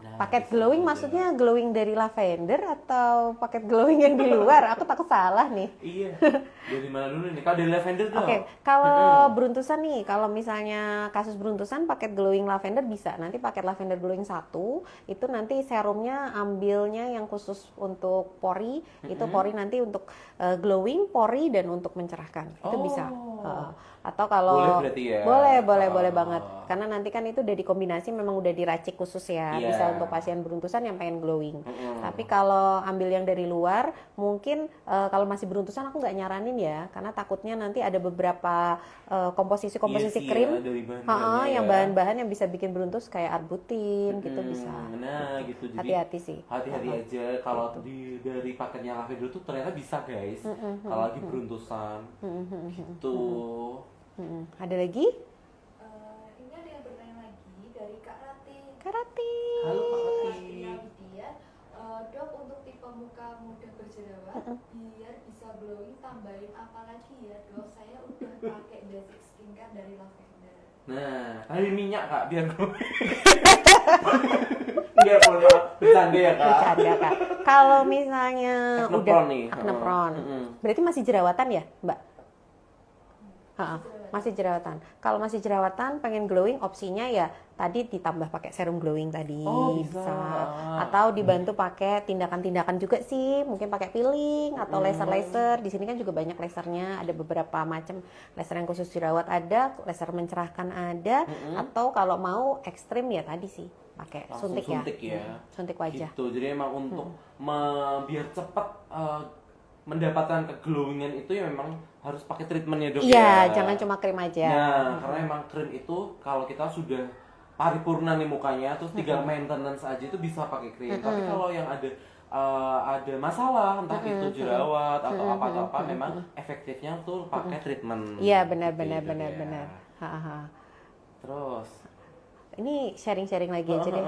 Speaker 1: Nah,
Speaker 2: Paket
Speaker 1: bisa
Speaker 2: glowing
Speaker 1: juga.
Speaker 2: maksudnya glowing dari lavender atau paket glowing yang di luar? Aku takut salah nih.
Speaker 1: Iya. Dari mana dulu nih? Kalau dari lavender dong.
Speaker 2: Oke, kalau beruntusan nih, kalau misalnya kasus beruntusan paket glowing lavender bisa. Nanti paket lavender glowing 1, itu nanti serumnya ambilnya yang khusus untuk pori, itu pori nanti untuk glowing, pori dan untuk mencerahkan. Itu bisa. Atau kalau
Speaker 1: Boleh berarti ya?
Speaker 2: boleh banget. Karena nanti kan itu udah dikombinasi memang udah diracik khusus ya.
Speaker 1: Iya.
Speaker 2: Bisa untuk pasien beruntusan yang pengen glowing. Tapi kalau ambil yang dari luar, mungkin kalau masih beruntusan aku nggak nyaranin ya, karena takutnya nanti ada beberapa komposisi-komposisi
Speaker 1: Iya sih
Speaker 2: krim
Speaker 1: ya, dari bahan-bahannya
Speaker 2: yang
Speaker 1: ya.
Speaker 2: bahan-bahan yang bisa bikin beruntus kayak arbutin gitu bisa.
Speaker 1: Nah gitu jadi
Speaker 2: Hati-hati sih.
Speaker 1: hati-hati aja kalau dari paketnya lavender tuh ternyata bisa guys kalau lagi beruntusan gitu.
Speaker 2: Ada lagi?
Speaker 3: Ini ada yang bertanya lagi dari Kak Rati.
Speaker 2: Karate.
Speaker 1: Halo Kak Rati.
Speaker 3: Dia, dok untuk tipe muka mudah berjerawat biar bisa glowing tambahin apa lagi ya dok? Saya udah pakai basic skincare dari lavender.
Speaker 1: Nah, dari minyak Kak biar gue. Enggak, mohon maaf, bercanda ya Kak.
Speaker 2: Bercanda Kak. Kalau misalnya
Speaker 1: Acne
Speaker 2: udah
Speaker 1: prone nih.
Speaker 2: acne prone, berarti masih jerawatan ya, Mbak? Masih jerawatan. Kalau masih jerawatan, pengen glowing, opsinya ya tadi ditambah pakai serum glowing tadi.
Speaker 1: Oh, bisa.
Speaker 2: Atau dibantu pakai tindakan-tindakan juga sih, mungkin pakai peeling atau laser-laser. Di sini kan juga banyak lasernya, ada beberapa macam laser yang khusus jerawat ada, laser mencerahkan ada, atau kalau mau ekstrim ya tadi sih pakai
Speaker 1: Langsung
Speaker 2: suntik ya. Suntik wajah.
Speaker 1: Gitu. Jadi emang untuk biar cepat mendapatkan keglowingan itu ya memang harus pakai treatmentnya dok
Speaker 2: Iya,
Speaker 1: ya.
Speaker 2: jangan cuma krim aja.
Speaker 1: Nah, karena emang krim itu kalau kita sudah paripurna nih mukanya, terus tinggal maintenance aja itu bisa pakai krim. Tapi kalau yang ada masalah, entah itu jerawat atau apa memang efektifnya tuh pakai treatment.
Speaker 2: Iya, benar. Ha.
Speaker 1: Terus,
Speaker 2: Ini sharing-sharing lagi aja deh.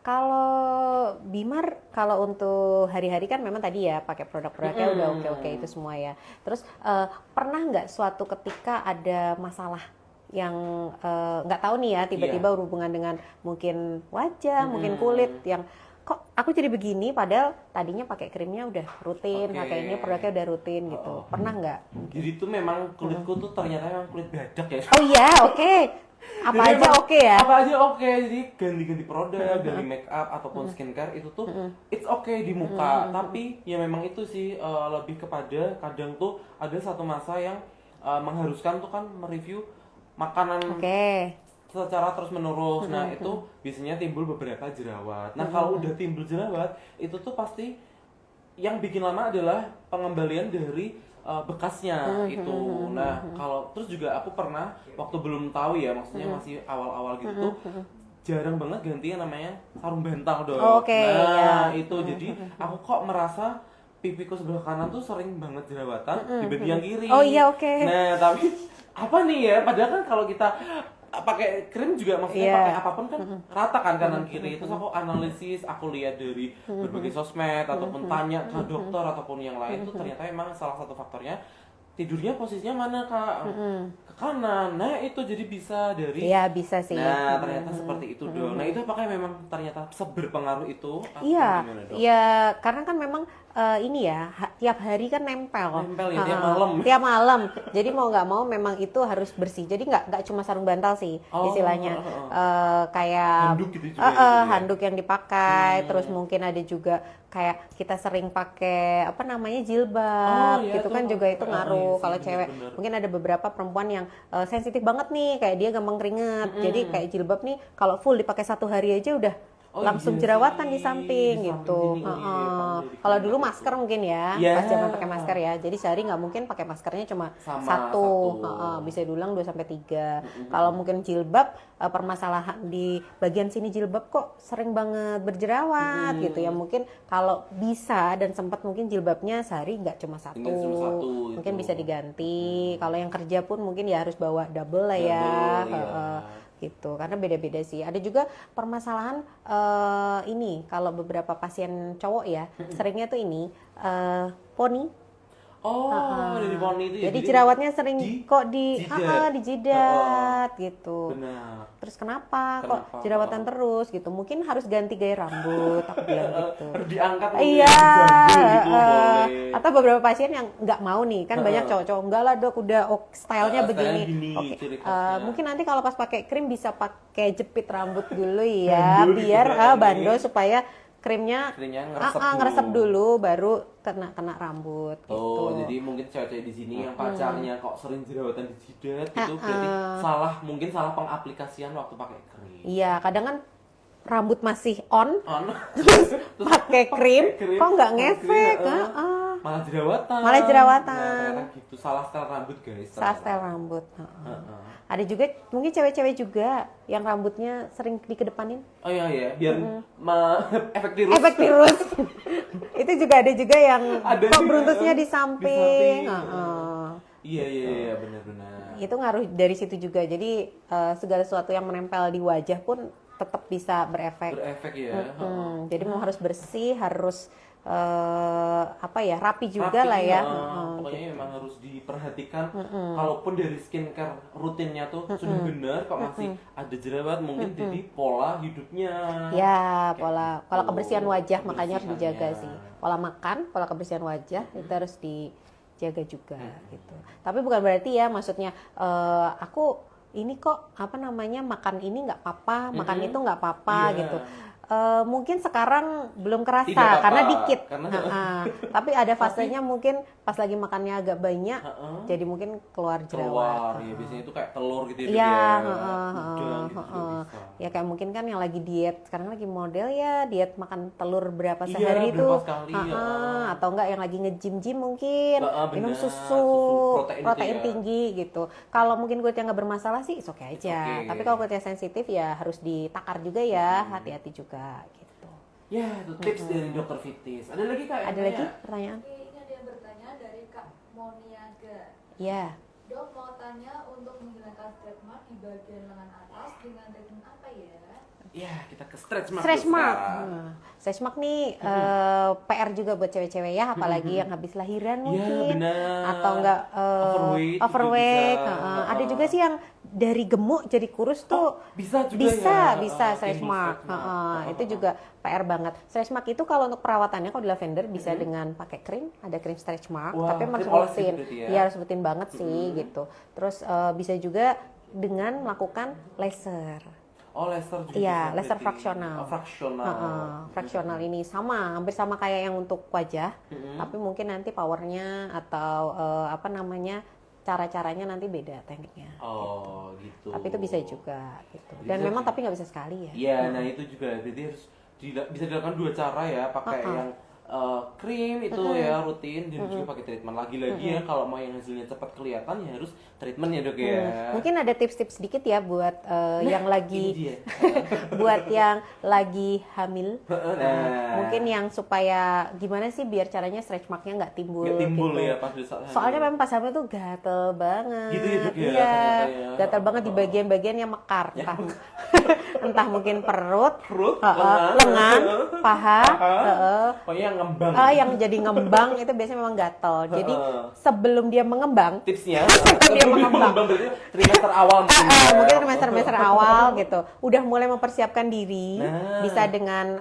Speaker 2: Kalau Bimar, kalau untuk hari-hari kan memang tadi ya pakai produk-produknya udah oke-oke itu semua ya. Terus pernah nggak suatu ketika ada masalah yang nggak tahu nih ya, tiba-tiba berhubungan dengan mungkin wajah, mungkin kulit yang kok aku jadi begini padahal tadinya pakai krimnya udah rutin, pakai ini produknya udah rutin gitu. Pernah nggak?
Speaker 1: jadi tuh memang kulitku tuh ternyata memang kulit badak ya.
Speaker 2: Oh iya, oke. Apa
Speaker 1: Jadi
Speaker 2: aja
Speaker 1: emang
Speaker 2: oke ya?
Speaker 1: Apa aja oke, jadi ganti-ganti produk dari make up ataupun skincare itu tuh it's okay di muka. Tapi ya memang itu sih lebih kepada kadang tuh ada satu masa yang mengharuskan tuh kan mereview makanan secara terus menerus. Nah itu biasanya timbul beberapa jerawat. Nah kalau udah timbul jerawat itu tuh pasti yang bikin lama adalah pengembalian dari bekasnya itu. Nah, kalau terus juga aku pernah waktu belum tahu ya, maksudnya masih awal-awal gitu tuh jarang banget ganti yang namanya sarung bantal dong. Nah, itu jadi aku kok merasa pipiku sebelah kanan tuh sering banget jerawatan dibanding yang kiri.
Speaker 2: Oh iya, oke.
Speaker 1: Nah, tapi apa nih ya? Padahal kan kalau kita pakai krim juga maksudnya
Speaker 2: Iya.
Speaker 1: pakai apapun kan rata kan kanan kiri. Terus aku analisis, aku lihat dari berbagai sosmed ataupun tanya ke dokter ataupun yang lain tuh ternyata emang salah satu faktornya tidurnya posisinya mana Kak? Ke kanan. Nah, itu jadi bisa dari
Speaker 2: Iya bisa sih.
Speaker 1: Nah, ternyata seperti itu dong. Nah, itu apakah memang ternyata seberpengaruh itu? Atau
Speaker 2: Iya,
Speaker 1: gimana, Dok?
Speaker 2: ya karena kan memang ini ya tiap hari kan nempel.
Speaker 1: Nempel ya, tiap
Speaker 2: Heeh,
Speaker 1: malam.
Speaker 2: Tiap malam. Jadi mau nggak mau memang itu harus bersih. Jadi nggak cuma sarung bantal sih
Speaker 1: Oh,
Speaker 2: istilahnya. Kayak
Speaker 1: Handuk gitu juga ya, gitu ya?
Speaker 2: handuk yang dipakai. Terus mungkin ada juga kayak kita sering pakai apa namanya jilbab
Speaker 1: Oh, iya
Speaker 2: gitu
Speaker 1: tuh.
Speaker 2: kan juga itu
Speaker 1: Iya
Speaker 2: ngaruh.
Speaker 1: sih,
Speaker 2: Kalau cewek
Speaker 1: bener-bener.
Speaker 2: mungkin ada beberapa perempuan yang sensitif banget nih kayak dia gampang keringet. Jadi kayak jilbab nih kalau full dipakai 1 hari aja udah
Speaker 1: Oh,
Speaker 2: langsung
Speaker 1: iya
Speaker 2: jerawatan
Speaker 1: sih.
Speaker 2: di samping
Speaker 1: Di samping
Speaker 2: gitu.
Speaker 1: sini, iya,
Speaker 2: Heeh.
Speaker 1: jadi
Speaker 2: Kalau
Speaker 1: keringat
Speaker 2: dulu
Speaker 1: itu.
Speaker 2: masker mungkin ya,
Speaker 1: Iya.
Speaker 2: pas zaman pakai masker ya. Jadi sehari nggak mungkin pakai maskernya cuma
Speaker 1: Sama,
Speaker 2: satu.
Speaker 1: satu.
Speaker 2: Heeh, bisa diulang 2 sampai 3. Kalau mungkin jilbab permasalahan di bagian sini jilbab kok sering banget berjerawat gitu ya. Mungkin kalau bisa dan sempat mungkin jilbabnya sehari nggak cuma satu.
Speaker 1: Nggak cuma satu,
Speaker 2: Mungkin
Speaker 1: itu.
Speaker 2: bisa diganti. Kalau yang kerja pun mungkin ya harus bawa double lah ya.
Speaker 1: Double, iya.
Speaker 2: Heeh. Gitu karena beda-beda sih. Ada juga permasalahan ini kalau beberapa pasien cowok ya seringnya tuh ini poni.
Speaker 1: Oh, dari poni itu ya.
Speaker 2: Jadi jerawatnya sering
Speaker 1: di
Speaker 2: kok di
Speaker 1: jidat.
Speaker 2: di jidat gitu.
Speaker 1: Benar.
Speaker 2: Terus kenapa kok
Speaker 1: Kenapa?
Speaker 2: jerawatan terus gitu? Mungkin harus ganti gaya rambut aku bilang gitu.
Speaker 1: Harus diangkat mungkin,
Speaker 2: Iya,
Speaker 1: diganggu gitu boleh.
Speaker 2: atau beberapa pasien yang nggak mau nih, kan banyak cowok-cowok enggak lah dok, udah stylenya
Speaker 1: Stylenya
Speaker 2: begini.
Speaker 1: gini,
Speaker 2: Oke,
Speaker 1: ciri khasnya.
Speaker 2: mungkin nanti kalau pas pakai krim bisa pakai jepit rambut dulu ya,
Speaker 1: Bando gitu
Speaker 2: biar
Speaker 1: ya,
Speaker 2: bando
Speaker 1: ini.
Speaker 2: supaya krimnya ngeresep dulu, baru kena rambut.
Speaker 1: Oh,
Speaker 2: gitu.
Speaker 1: jadi mungkin cewek-cewek di sini yang pacarnya kok sering jerawatan di jidat itu berarti mungkin salah pengaplikasian waktu pakai krim.
Speaker 2: Iya, kadang kan rambut masih on,
Speaker 1: Oh,
Speaker 2: terus pakai krim,
Speaker 1: krim,
Speaker 2: kok nggak
Speaker 1: pakai
Speaker 2: ngefek?
Speaker 1: krim,
Speaker 2: Heeh.
Speaker 1: malah jerawatan.
Speaker 2: Malah jerawatan.
Speaker 1: Nah, ternyata gitu, salah style rambut guys.
Speaker 2: Salah style rambut. Ada juga mungkin cewek-cewek juga yang rambutnya sering dikedepanin.
Speaker 1: Oh iya, biar efek tirus.
Speaker 2: Efek tirus. Itu juga ada juga yang
Speaker 1: Ada
Speaker 2: kok
Speaker 1: juga,
Speaker 2: beruntusnya di
Speaker 1: di
Speaker 2: samping.
Speaker 1: samping.
Speaker 2: Heeh.
Speaker 1: Iya, benar-benar.
Speaker 2: Itu ngaruh dari situ juga. Jadi segala sesuatu yang menempel di wajah pun tetap bisa berefek.
Speaker 1: Berefek ya.
Speaker 2: Jadi mau harus bersih, harus rapi juga
Speaker 1: Rapi,
Speaker 2: lah ya.
Speaker 1: Pokoknya memang harus diperhatikan. Kalaupun dari skincare rutinnya tuh sudah benar, kok masih ada jerawat, mungkin jadi pola hidupnya.
Speaker 2: Ya,
Speaker 1: Kayak
Speaker 2: pola
Speaker 1: gitu.
Speaker 2: wajah makanya harus dijaga
Speaker 1: Kebersihannya.
Speaker 2: sih. Pola makan, pola kebersihan wajah itu harus dijaga juga gitu. Tapi bukan berarti ya maksudnya aku ini kok makan ini nggak apa-apa, makan itu nggak apa-apa
Speaker 1: Iya.
Speaker 2: gitu. Mungkin sekarang belum kerasa
Speaker 1: Tidak apa-apa,
Speaker 2: karena dikit.
Speaker 1: karena-
Speaker 2: Tapi ada fasenya mungkin pas lagi makannya agak banyak, jadi mungkin keluar jerawat.
Speaker 1: Keluar ya, biasanya itu kayak telur gitu ya.
Speaker 2: Iya,
Speaker 1: udang gitu juga bisa.
Speaker 2: ya kayak mungkin kan yang lagi diet sekarang lagi model ya diet makan telur berapa
Speaker 1: Iya,
Speaker 2: sehari
Speaker 1: berapa
Speaker 2: tuh,
Speaker 1: sekali,
Speaker 2: atau enggak yang lagi nge-gym mungkin minum
Speaker 1: benar,
Speaker 2: susu,
Speaker 1: susu, protein
Speaker 2: protein
Speaker 1: itu ya.
Speaker 2: tinggi gitu. Kalau mungkin kulitnya nggak bermasalah sih oke aja,
Speaker 1: okay.
Speaker 2: tapi kalau kulitnya sensitif ya harus ditakar juga ya, hati-hati juga gitu.
Speaker 1: Ya, itu tips dari Dokter Fitis. Ada lagi Kak? yang
Speaker 2: Ada
Speaker 1: tanya?
Speaker 2: lagi pertanyaan?
Speaker 3: Oke, ini ada yang bertanya dari Kak Moniaga.
Speaker 2: Ya.
Speaker 3: Dok mau tanya untuk menghilangkan stretch mark di bagian lengan atas dengan treatment apa ya?
Speaker 1: Ya, kita ke stretch mark.
Speaker 2: Stretch
Speaker 1: dulu
Speaker 2: mark.
Speaker 1: sekarang.
Speaker 2: Stretch mark nih PR juga buat cewek-cewek ya, apalagi yang habis lahiran
Speaker 1: Iya,
Speaker 2: mungkin
Speaker 1: benar.
Speaker 2: atau enggak
Speaker 1: Overweight
Speaker 2: overweight.
Speaker 1: juga bisa.
Speaker 2: Ada juga sih yang dari gemuk jadi kurus tuh.
Speaker 1: Bisa juga
Speaker 2: Bisa
Speaker 1: ya.
Speaker 2: stretch
Speaker 1: Timbul
Speaker 2: mark.
Speaker 1: stretch mark.
Speaker 2: Itu juga PR banget. Stretch mark itu kalau untuk perawatannya kalau di lavender bisa dengan pakai krim, ada krim stretch mark,
Speaker 1: Wah,
Speaker 2: tapi harus
Speaker 1: krim oles
Speaker 2: rutin.
Speaker 1: gitu ya?
Speaker 2: Iya, harus rutin banget sih gitu. Terus bisa juga dengan melakukan laser.
Speaker 1: Oh, laser juga.
Speaker 2: Iya,
Speaker 1: bisa
Speaker 2: laser
Speaker 1: berarti.
Speaker 2: fraksional.
Speaker 1: Oh, fraksional.
Speaker 2: Fraksional ini hampir sama kayak yang untuk wajah, tapi mungkin nanti powernya atau cara-caranya nanti beda tekniknya.
Speaker 1: Oh, gitu.
Speaker 2: Tapi itu bisa juga gitu.
Speaker 1: Bisa
Speaker 2: Dan memang
Speaker 1: juga.
Speaker 2: tapi nggak bisa sekali ya.
Speaker 1: Iya, nah itu juga. Jadi harus bisa dilakukan dua cara ya, pakai yang krim itu ya rutin dan juga pakai treatment lagi-lagi ya kalau mau yang hasilnya cepat kelihatan ya harus treatment ya dok ya.
Speaker 2: Mungkin ada tips-tips sedikit ya buat yang
Speaker 1: Ini
Speaker 2: lagi
Speaker 1: dia.
Speaker 2: buat yang lagi hamil.
Speaker 1: Nah.
Speaker 2: Mungkin yang supaya gimana sih biar caranya stretch marknya nggak timbul,
Speaker 1: Nggak timbul
Speaker 2: gitu.
Speaker 1: ya pas di saat hamil.
Speaker 2: Soalnya memang pas hamil tuh gatel banget.
Speaker 1: Gitu ya, Dok, ya,
Speaker 2: Iya,
Speaker 1: ternyata ya.
Speaker 2: gatel banget di bagian-bagian yang mekar. Entah mungkin perut,
Speaker 1: Perut,
Speaker 2: lengan, paha,
Speaker 1: pokoknya yang ngembang.
Speaker 2: yang jadi ngembang itu biasanya memang gatel. Jadi sebelum dia mengembang,
Speaker 1: Tipsnya
Speaker 2: Dia mengembang.
Speaker 1: berarti trimester awal mungkin.
Speaker 2: mungkin semester awal gitu, udah mulai mempersiapkan diri,
Speaker 1: Nah.
Speaker 2: bisa dengan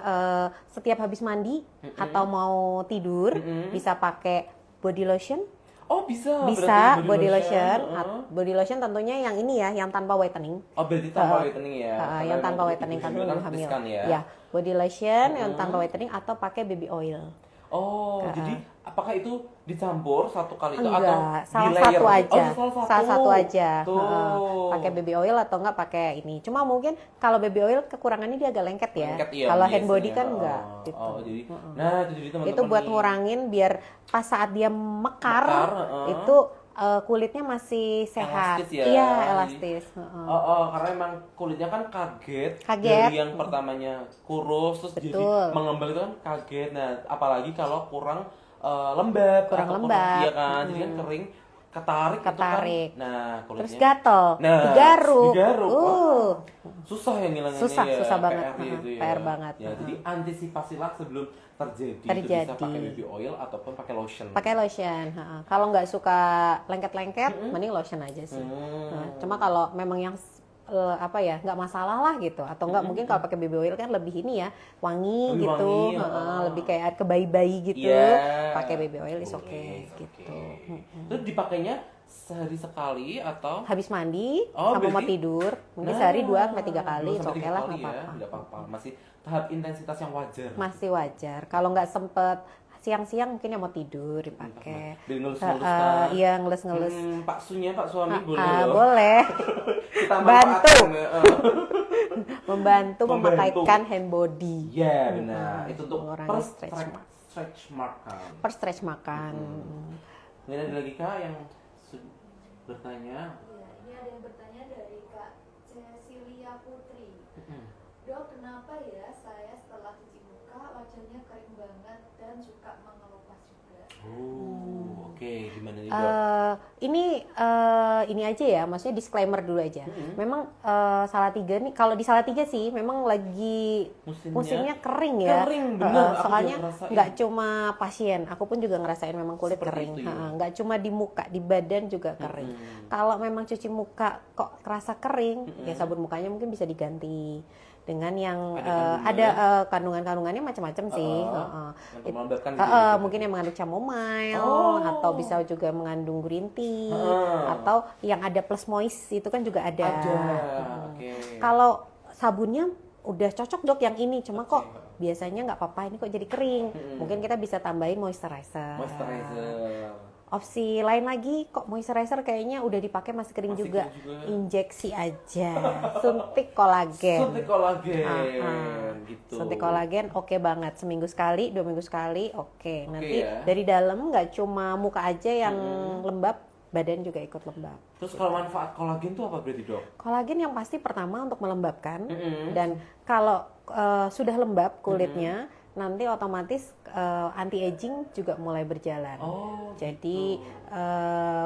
Speaker 2: setiap habis mandi atau mau tidur bisa pakai body lotion.
Speaker 1: Oh bisa.
Speaker 2: Bisa
Speaker 1: berarti
Speaker 2: body lotion,
Speaker 1: heeh.
Speaker 2: body lotion tentunya yang ini ya, yang tanpa whitening.
Speaker 1: Oh berarti tanpa whitening ya. Karena
Speaker 2: Yang tanpa
Speaker 1: emang
Speaker 2: whitening kan
Speaker 1: ibu
Speaker 2: belum
Speaker 1: kan
Speaker 2: hamil.
Speaker 1: riskan ya.
Speaker 2: Ya, body lotion yang tanpa whitening atau pakai baby oil.
Speaker 1: Oh, jadi apakah itu dicampur satu kali itu atau
Speaker 2: Enggak, salah
Speaker 1: di-layer?
Speaker 2: satu aja.
Speaker 1: Oh,
Speaker 2: Salah satu aja.
Speaker 1: Tuh.
Speaker 2: Pakai baby oil atau enggak pakai ini. Cuma mungkin kalau baby oil kekurangannya dia agak lengket ya.
Speaker 1: Lengket, iya,
Speaker 2: Kalau hand
Speaker 1: biasanya.
Speaker 2: body kan enggak gitu.
Speaker 1: Oh, jadi nah itu jadi teman-teman
Speaker 2: Itu buat
Speaker 1: nih.
Speaker 2: ngurangin biar pas saat dia mekar,
Speaker 1: Mekar,
Speaker 2: itu kulitnya masih sehat.
Speaker 1: Elastis ya.
Speaker 2: Iya,
Speaker 1: Jadi-
Speaker 2: elastis.
Speaker 1: Karena emang kulitnya kan kaget,
Speaker 2: Kaget.
Speaker 1: dari yang pertamanya kurus terus jadi
Speaker 2: Betul.
Speaker 1: mengembang itu kan kaget. Nah, apalagi kalau kurang lembab
Speaker 2: Kurang
Speaker 1: atau
Speaker 2: lembab.
Speaker 1: iya kan, jadi kan kering, ketarik,
Speaker 2: Ketarik.
Speaker 1: Itu kan. Nah, kulitnya
Speaker 2: Terus gatel,
Speaker 1: Nah,
Speaker 2: digaruk.
Speaker 1: digaruk. Wah, susah yang ngilanginnya
Speaker 2: Susah,
Speaker 1: ya,
Speaker 2: susah banget.
Speaker 1: PR-nya itu ya.
Speaker 2: PR banget.
Speaker 1: Ya, jadi antisipasilah sebelum terjadi. Itu
Speaker 2: Terjadi.
Speaker 1: bisa pakai baby oil ataupun pakai lotion.
Speaker 2: Pakai lotion. Kalau nggak suka lengket-lengket, mending lotion aja sih. Cuma kalau memang yang nggak masalah lah gitu, atau nggak mungkin kalau pakai baby oil kan lebih ini ya, wangi
Speaker 1: Lebih
Speaker 2: gitu,
Speaker 1: wangi,
Speaker 2: lebih kayak ke bayi-bayi gitu.
Speaker 1: Iya.
Speaker 2: Pakai baby oil is
Speaker 1: Boleh,
Speaker 2: okay gitu.
Speaker 1: Terus dipakainya sehari sekali atau
Speaker 2: Habis mandi
Speaker 1: Oh,
Speaker 2: sama mau
Speaker 1: berarti-
Speaker 2: tidur, mungkin
Speaker 1: Nah,
Speaker 2: sehari 2-3 kali,
Speaker 1: 2 sampai
Speaker 2: oke
Speaker 1: 3
Speaker 2: lah,
Speaker 1: kali
Speaker 2: nggak
Speaker 1: ya,
Speaker 2: apa-apa.
Speaker 1: nggak apa-apa. Masih tahap intensitas yang wajar.
Speaker 2: Masih wajar. Kalau nggak sempet siang-siang mungkin yang mau tidur dipakai.
Speaker 1: Biar ngelus-ngelus kan.
Speaker 2: Iya, ngelus-ngelus.
Speaker 1: Pak Sunya, Pak suami boleh loh.
Speaker 2: Boleh.
Speaker 1: Kita
Speaker 2: Bantu.
Speaker 1: manfaatkan,
Speaker 2: Membantu
Speaker 1: Membantu.
Speaker 2: memakaikan hand body.
Speaker 1: Iya benar. Itu untuk
Speaker 2: Mengurangi
Speaker 1: per
Speaker 2: stretch
Speaker 1: mark kan.
Speaker 2: Per stretch makan.
Speaker 1: Mungkin ada lagi kak yang bertanya.
Speaker 3: Iya, ini ada yang bertanya dari Kak Cecilia Putri. Dok, kenapa ya saya setelah cuci muka wajahnya kering banget dan suka mengelupas juga?
Speaker 1: Oh, oke. Gimana nih dok?
Speaker 2: Ini aja ya, maksudnya disclaimer dulu aja. Memang Salatiga nih, kalau di Salatiga sih memang lagi musimnya kering ya.
Speaker 1: Kering, bener. Aku
Speaker 2: Soalnya
Speaker 1: juga ngerasain.
Speaker 2: nggak cuma pasien, aku pun juga ngerasain memang kulit
Speaker 1: Seperti
Speaker 2: kering.
Speaker 1: itu ya.
Speaker 2: Nggak cuma di muka, di badan juga kering. Kalau memang cuci muka kok kerasa kering, ya sabun mukanya mungkin bisa diganti dengan yang ada kandungan-kandungannya macam-macam sih.
Speaker 1: Untuk melembabkan gitu ya.
Speaker 2: Mungkin yang mengandung chamomile
Speaker 1: Oh.
Speaker 2: atau bisa juga mengandung green tea atau yang ada plus moist itu kan juga ada.
Speaker 1: Oke.
Speaker 2: Kalau sabunnya udah cocok dok yang ini, cuma kok biasanya nggak apa-apa, ini kok jadi kering. Mungkin kita bisa tambahin moisturizer. Opsi lain lagi, kok moisturizer kayaknya udah dipakai masih kering
Speaker 1: Masih
Speaker 2: juga.
Speaker 1: kering juga.
Speaker 2: Injeksi aja, suntik kolagen.
Speaker 1: Suntik kolagen gitu.
Speaker 2: Suntik kolagen oke banget, seminggu sekali, 2 minggu sekali, oke. Nanti
Speaker 1: ya.
Speaker 2: dari dalam nggak cuma muka aja yang lembab, badan juga ikut lembab.
Speaker 1: Terus kalau manfaat kolagen tuh apa berarti dok?
Speaker 2: Kolagen yang pasti pertama untuk melembabkan, dan kalau sudah lembab kulitnya, nanti otomatis anti aging juga mulai berjalan. Jadi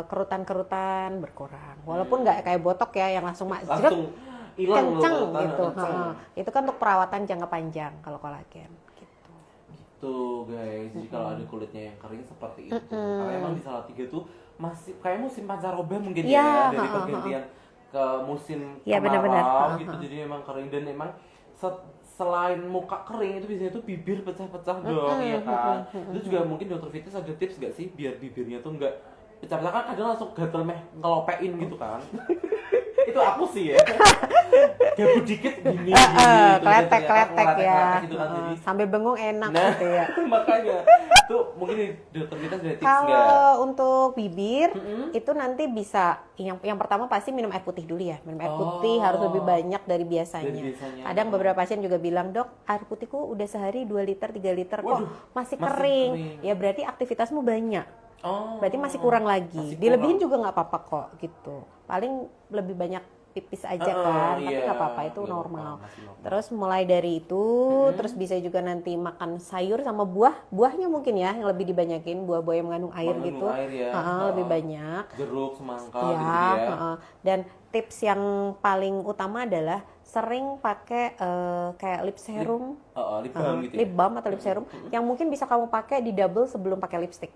Speaker 2: kerutan-kerutan berkurang. Walaupun nggak kayak botok ya yang langsung
Speaker 1: Langsung hilang
Speaker 2: kenceng
Speaker 1: loh,
Speaker 2: gitu.
Speaker 1: kenceng.
Speaker 2: Itu kan untuk perawatan jangka panjang kalau kolagen. Gitu.
Speaker 1: Tuh guys, jadi kalau ada kulitnya yang kering seperti itu, karena emang di Salatiga tuh masih kayak musim pancaroba mungkin
Speaker 2: Iya,
Speaker 1: ya, dari pergantian ke musim
Speaker 2: Iya,
Speaker 1: kemarau
Speaker 2: benar-benar.
Speaker 1: gitu, jadi emang kering dan emang selain muka kering itu biasanya tuh bibir pecah-pecah dong, ya kan? Itu juga mungkin dokter Fitis ada tips gak sih biar bibirnya tuh nggak pecah-pecah, kan kadang langsung gatel meh ngelopein gitu kan? Itu aku sih ya. Gabut dikit gini. Terus
Speaker 2: Kletek
Speaker 1: ternyata
Speaker 2: ya.
Speaker 1: ngeletek gitu kan, jadi
Speaker 2: Sambil bengong enak
Speaker 1: nah,
Speaker 2: gitu ya.
Speaker 1: makanya tuh mungkin di dokter kita ada tips nggak?
Speaker 2: Kalau untuk bibir itu nanti bisa yang pertama pasti minum air putih dulu ya. Minum air putih harus lebih banyak dari biasanya.
Speaker 1: Dari biasanya.
Speaker 2: Kadang beberapa pasien juga bilang, "Dok, air putihku udah sehari 2 liter, 3 liter
Speaker 1: Waduh,
Speaker 2: kok masih
Speaker 1: masih
Speaker 2: kering."
Speaker 1: kering.
Speaker 2: Ya berarti aktivitasmu banyak.
Speaker 1: Oh,
Speaker 2: Berarti masih kurang lagi.
Speaker 1: masih
Speaker 2: Dilebihin
Speaker 1: kurang.
Speaker 2: juga nggak apa-apa kok gitu. Paling lebih banyak pipis aja
Speaker 1: Heeh,
Speaker 2: kan, tapi
Speaker 1: iya.
Speaker 2: nggak apa-apa itu
Speaker 1: Nggak
Speaker 2: normal.
Speaker 1: apa-apa, masih normal.
Speaker 2: Terus mulai dari itu, terus bisa juga nanti makan sayur sama buahnya mungkin ya yang lebih dibanyakin, buah-buah yang mengandung air
Speaker 1: Mengandung
Speaker 2: gitu.
Speaker 1: air ya.
Speaker 2: Lebih banyak.
Speaker 1: Jeruk, semangka
Speaker 2: Ya,
Speaker 1: gitu ya.
Speaker 2: dan tips yang paling utama adalah sering pakai kayak lip serum,
Speaker 1: Lip balm gitu ya.
Speaker 2: lip balm atau lip serum yang mungkin bisa kamu pakai di double sebelum pakai lipstick.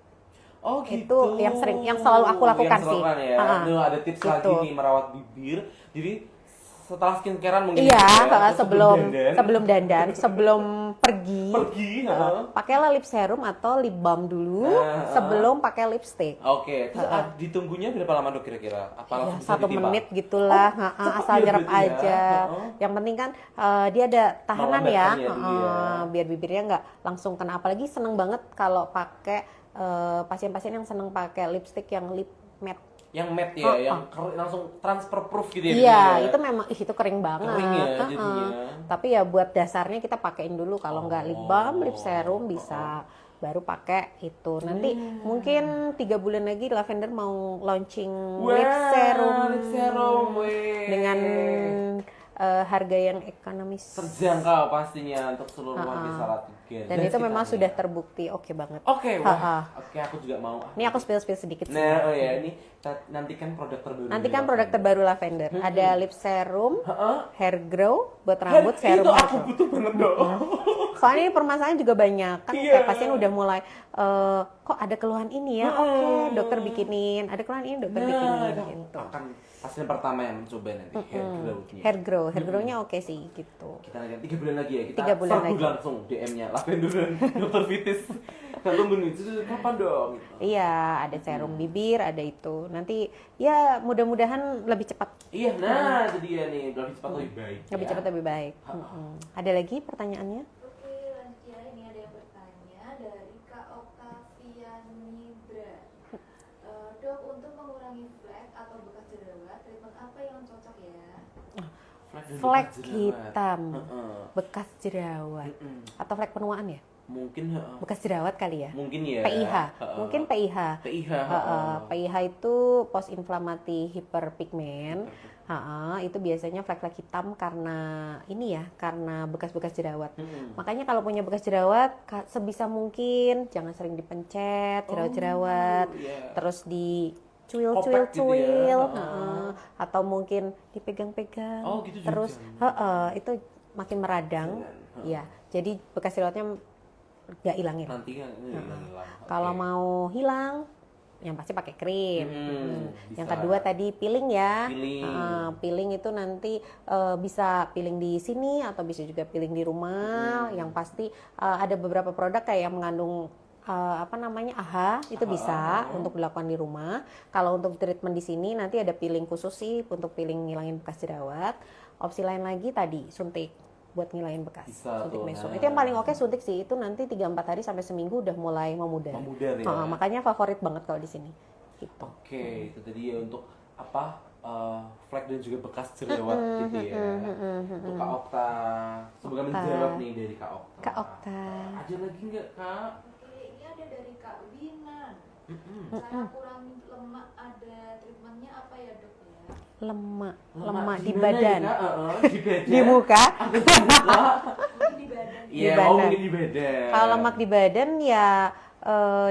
Speaker 1: Oh gitu.
Speaker 2: Itu yang selalu aku lakukan
Speaker 1: Yang
Speaker 2: sih.
Speaker 1: selalu ya. Tuh, ada tips lagi
Speaker 2: Gitu.
Speaker 1: nih merawat bibir. Jadi setelah skincarean mungkin
Speaker 2: Iya,
Speaker 1: gitu ya, terus
Speaker 2: sebelum dandan, sebelum pergi,
Speaker 1: pergi,
Speaker 2: pakailah lip serum atau lip balm dulu
Speaker 1: Nah,
Speaker 2: sebelum pakai lipstick.
Speaker 1: Oke, terus ditunggunya berapa lama Dok kira-kira? Apa
Speaker 2: Ya,
Speaker 1: langsung bisa
Speaker 2: 1
Speaker 1: ditimbang?
Speaker 2: menit gitulah,
Speaker 1: cepet
Speaker 2: asal
Speaker 1: ya
Speaker 2: nyerap
Speaker 1: berarti ya.
Speaker 2: aja. Yang penting kan dia ada tahanan ya,
Speaker 1: Melambatkan ya dulu ya.
Speaker 2: biar bibirnya nggak langsung kena. Apalagi seneng banget kalau pakai pasien-pasien yang seneng pakai lipstick yang lip matte.
Speaker 1: Yang matte ya, yang langsung transfer proof gitu ya.
Speaker 2: Iya,
Speaker 1: jadinya.
Speaker 2: itu memang itu kering banget.
Speaker 1: Kering ya
Speaker 2: Heeh.
Speaker 1: jadinya.
Speaker 2: Tapi ya buat dasarnya kita pakein dulu. Kalau nggak lip balm, lip serum bisa. Baru pakai itu. Nanti mungkin 3 bulan lagi Lavender mau launching lip serum
Speaker 1: Lip serum, weh.
Speaker 2: dengan harga yang ekonomis.
Speaker 1: Terjangkau pastinya untuk seluruh warga Salatiga.
Speaker 2: Dan itu memang sudah terbukti oke banget.
Speaker 1: Oke, wah. Oke, aku juga mau.
Speaker 2: Ini aku spill sedikit sih.
Speaker 1: Nah, oh ya, ini nantikan produk terbaru.
Speaker 2: Nanti kan produk terbaru Lavender. Ada lip serum,
Speaker 1: Heeh.
Speaker 2: hair grow buat rambut, serum
Speaker 1: itu aku
Speaker 2: hair grow.
Speaker 1: butuh banget dong.
Speaker 2: Soalnya ini permasalahan juga banyak kan,
Speaker 1: Iya.
Speaker 2: kayak pasien udah mulai kok ada keluhan ini ya, oke dokter bikinin, ada keluhan ini dokter bikinin gitu.
Speaker 1: Akan pasien pertama yang mencoba nanti hair growth-nya.
Speaker 2: Hair grownya oke sih gitu.
Speaker 1: Kita nanti 3 bulan lagi ya, kita
Speaker 2: 3 bulan
Speaker 1: serbu
Speaker 2: lagi.
Speaker 1: langsung DM-nya Lavender dan Dr. Fitis. Kita tunggu nih, kapan dong?
Speaker 2: Iya, ada serum bibir, ada itu. Nanti ya mudah-mudahan lebih cepat,
Speaker 1: Iya, nah itu dia nih, lebih cepat lebih baik.
Speaker 2: lebih
Speaker 1: ya.
Speaker 2: cepat lebih baik. Ada lagi pertanyaannya?
Speaker 3: Oke, lanjut ya. Ini ada yang bertanya dari Kak Oktavianidra. Dok, untuk mengurangi flek atau bekas jerawat, treatment apa yang cocok ya?
Speaker 2: Flek
Speaker 1: bekas jerawat.
Speaker 2: hitam,
Speaker 1: Heeh.
Speaker 2: bekas jerawat, atau flek penuaan ya?
Speaker 1: Mungkin
Speaker 2: Bekas jerawat kali ya?
Speaker 1: mungkin ya.
Speaker 2: PIH,
Speaker 1: Heeh.
Speaker 2: mungkin PIH.
Speaker 1: PIH.
Speaker 2: PIH itu post inflammatory hyperpigment. Itu biasanya flek-flek hitam karena ini ya, karena bekas-bekas jerawat. Makanya kalau punya bekas jerawat, sebisa mungkin jangan sering dipencet jerawat-jerawat,
Speaker 1: iya.
Speaker 2: terus di
Speaker 1: Kopek gitu ya.
Speaker 2: atau mungkin dipegang-pegang.
Speaker 1: Oh, gitu juga.
Speaker 2: Terus itu makin meradang. Ya, jadi bekas jerawatnya nggak hilangin.
Speaker 1: Nanti kan ini hilang.
Speaker 2: Kalau mau hilang, yang pasti pakai krim. Yang
Speaker 1: bisa.
Speaker 2: kedua tadi peeling ya.
Speaker 1: Peeling.
Speaker 2: Peeling itu nanti bisa peeling di sini atau bisa juga peeling di rumah. Yang pasti ada beberapa produk kayak yang mengandung AHA itu bisa untuk dilakukan di rumah. Kalau untuk treatment di sini nanti ada peeling khusus sih untuk peeling ngilangin bekas jerawat. Opsi lain lagi tadi suntik buat ngilangin bekas.
Speaker 1: Bisa
Speaker 2: Suntik
Speaker 1: tuh,
Speaker 2: meso.
Speaker 1: nah.
Speaker 2: Itu yang paling oke suntik sih. Itu nanti 3-4 hari sampai seminggu udah mulai memudar.
Speaker 1: Memudar ya.
Speaker 2: Makanya favorit banget kalau di sini. Gitu.
Speaker 1: Oke, itu tadi ya untuk apa? Flek dan juga bekas jerawat gitu ya. Untuk Kak Okta. Semoga menjawab nih dari Kak Okta.
Speaker 2: Kak Okta.
Speaker 1: Ada lagi nggak Kak?
Speaker 3: Oke, ini ada dari Kak Winan. Saya kurang lemak, ada treatmentnya apa ya dok ya?
Speaker 2: Lemak di
Speaker 1: gimana
Speaker 2: badan.
Speaker 1: Ya, Kak? Di badan.
Speaker 2: Di muka.
Speaker 3: Mungkin di badan.
Speaker 1: Iya,
Speaker 2: badan.
Speaker 1: mungkin di badan.
Speaker 2: Kalau lemak di badan ya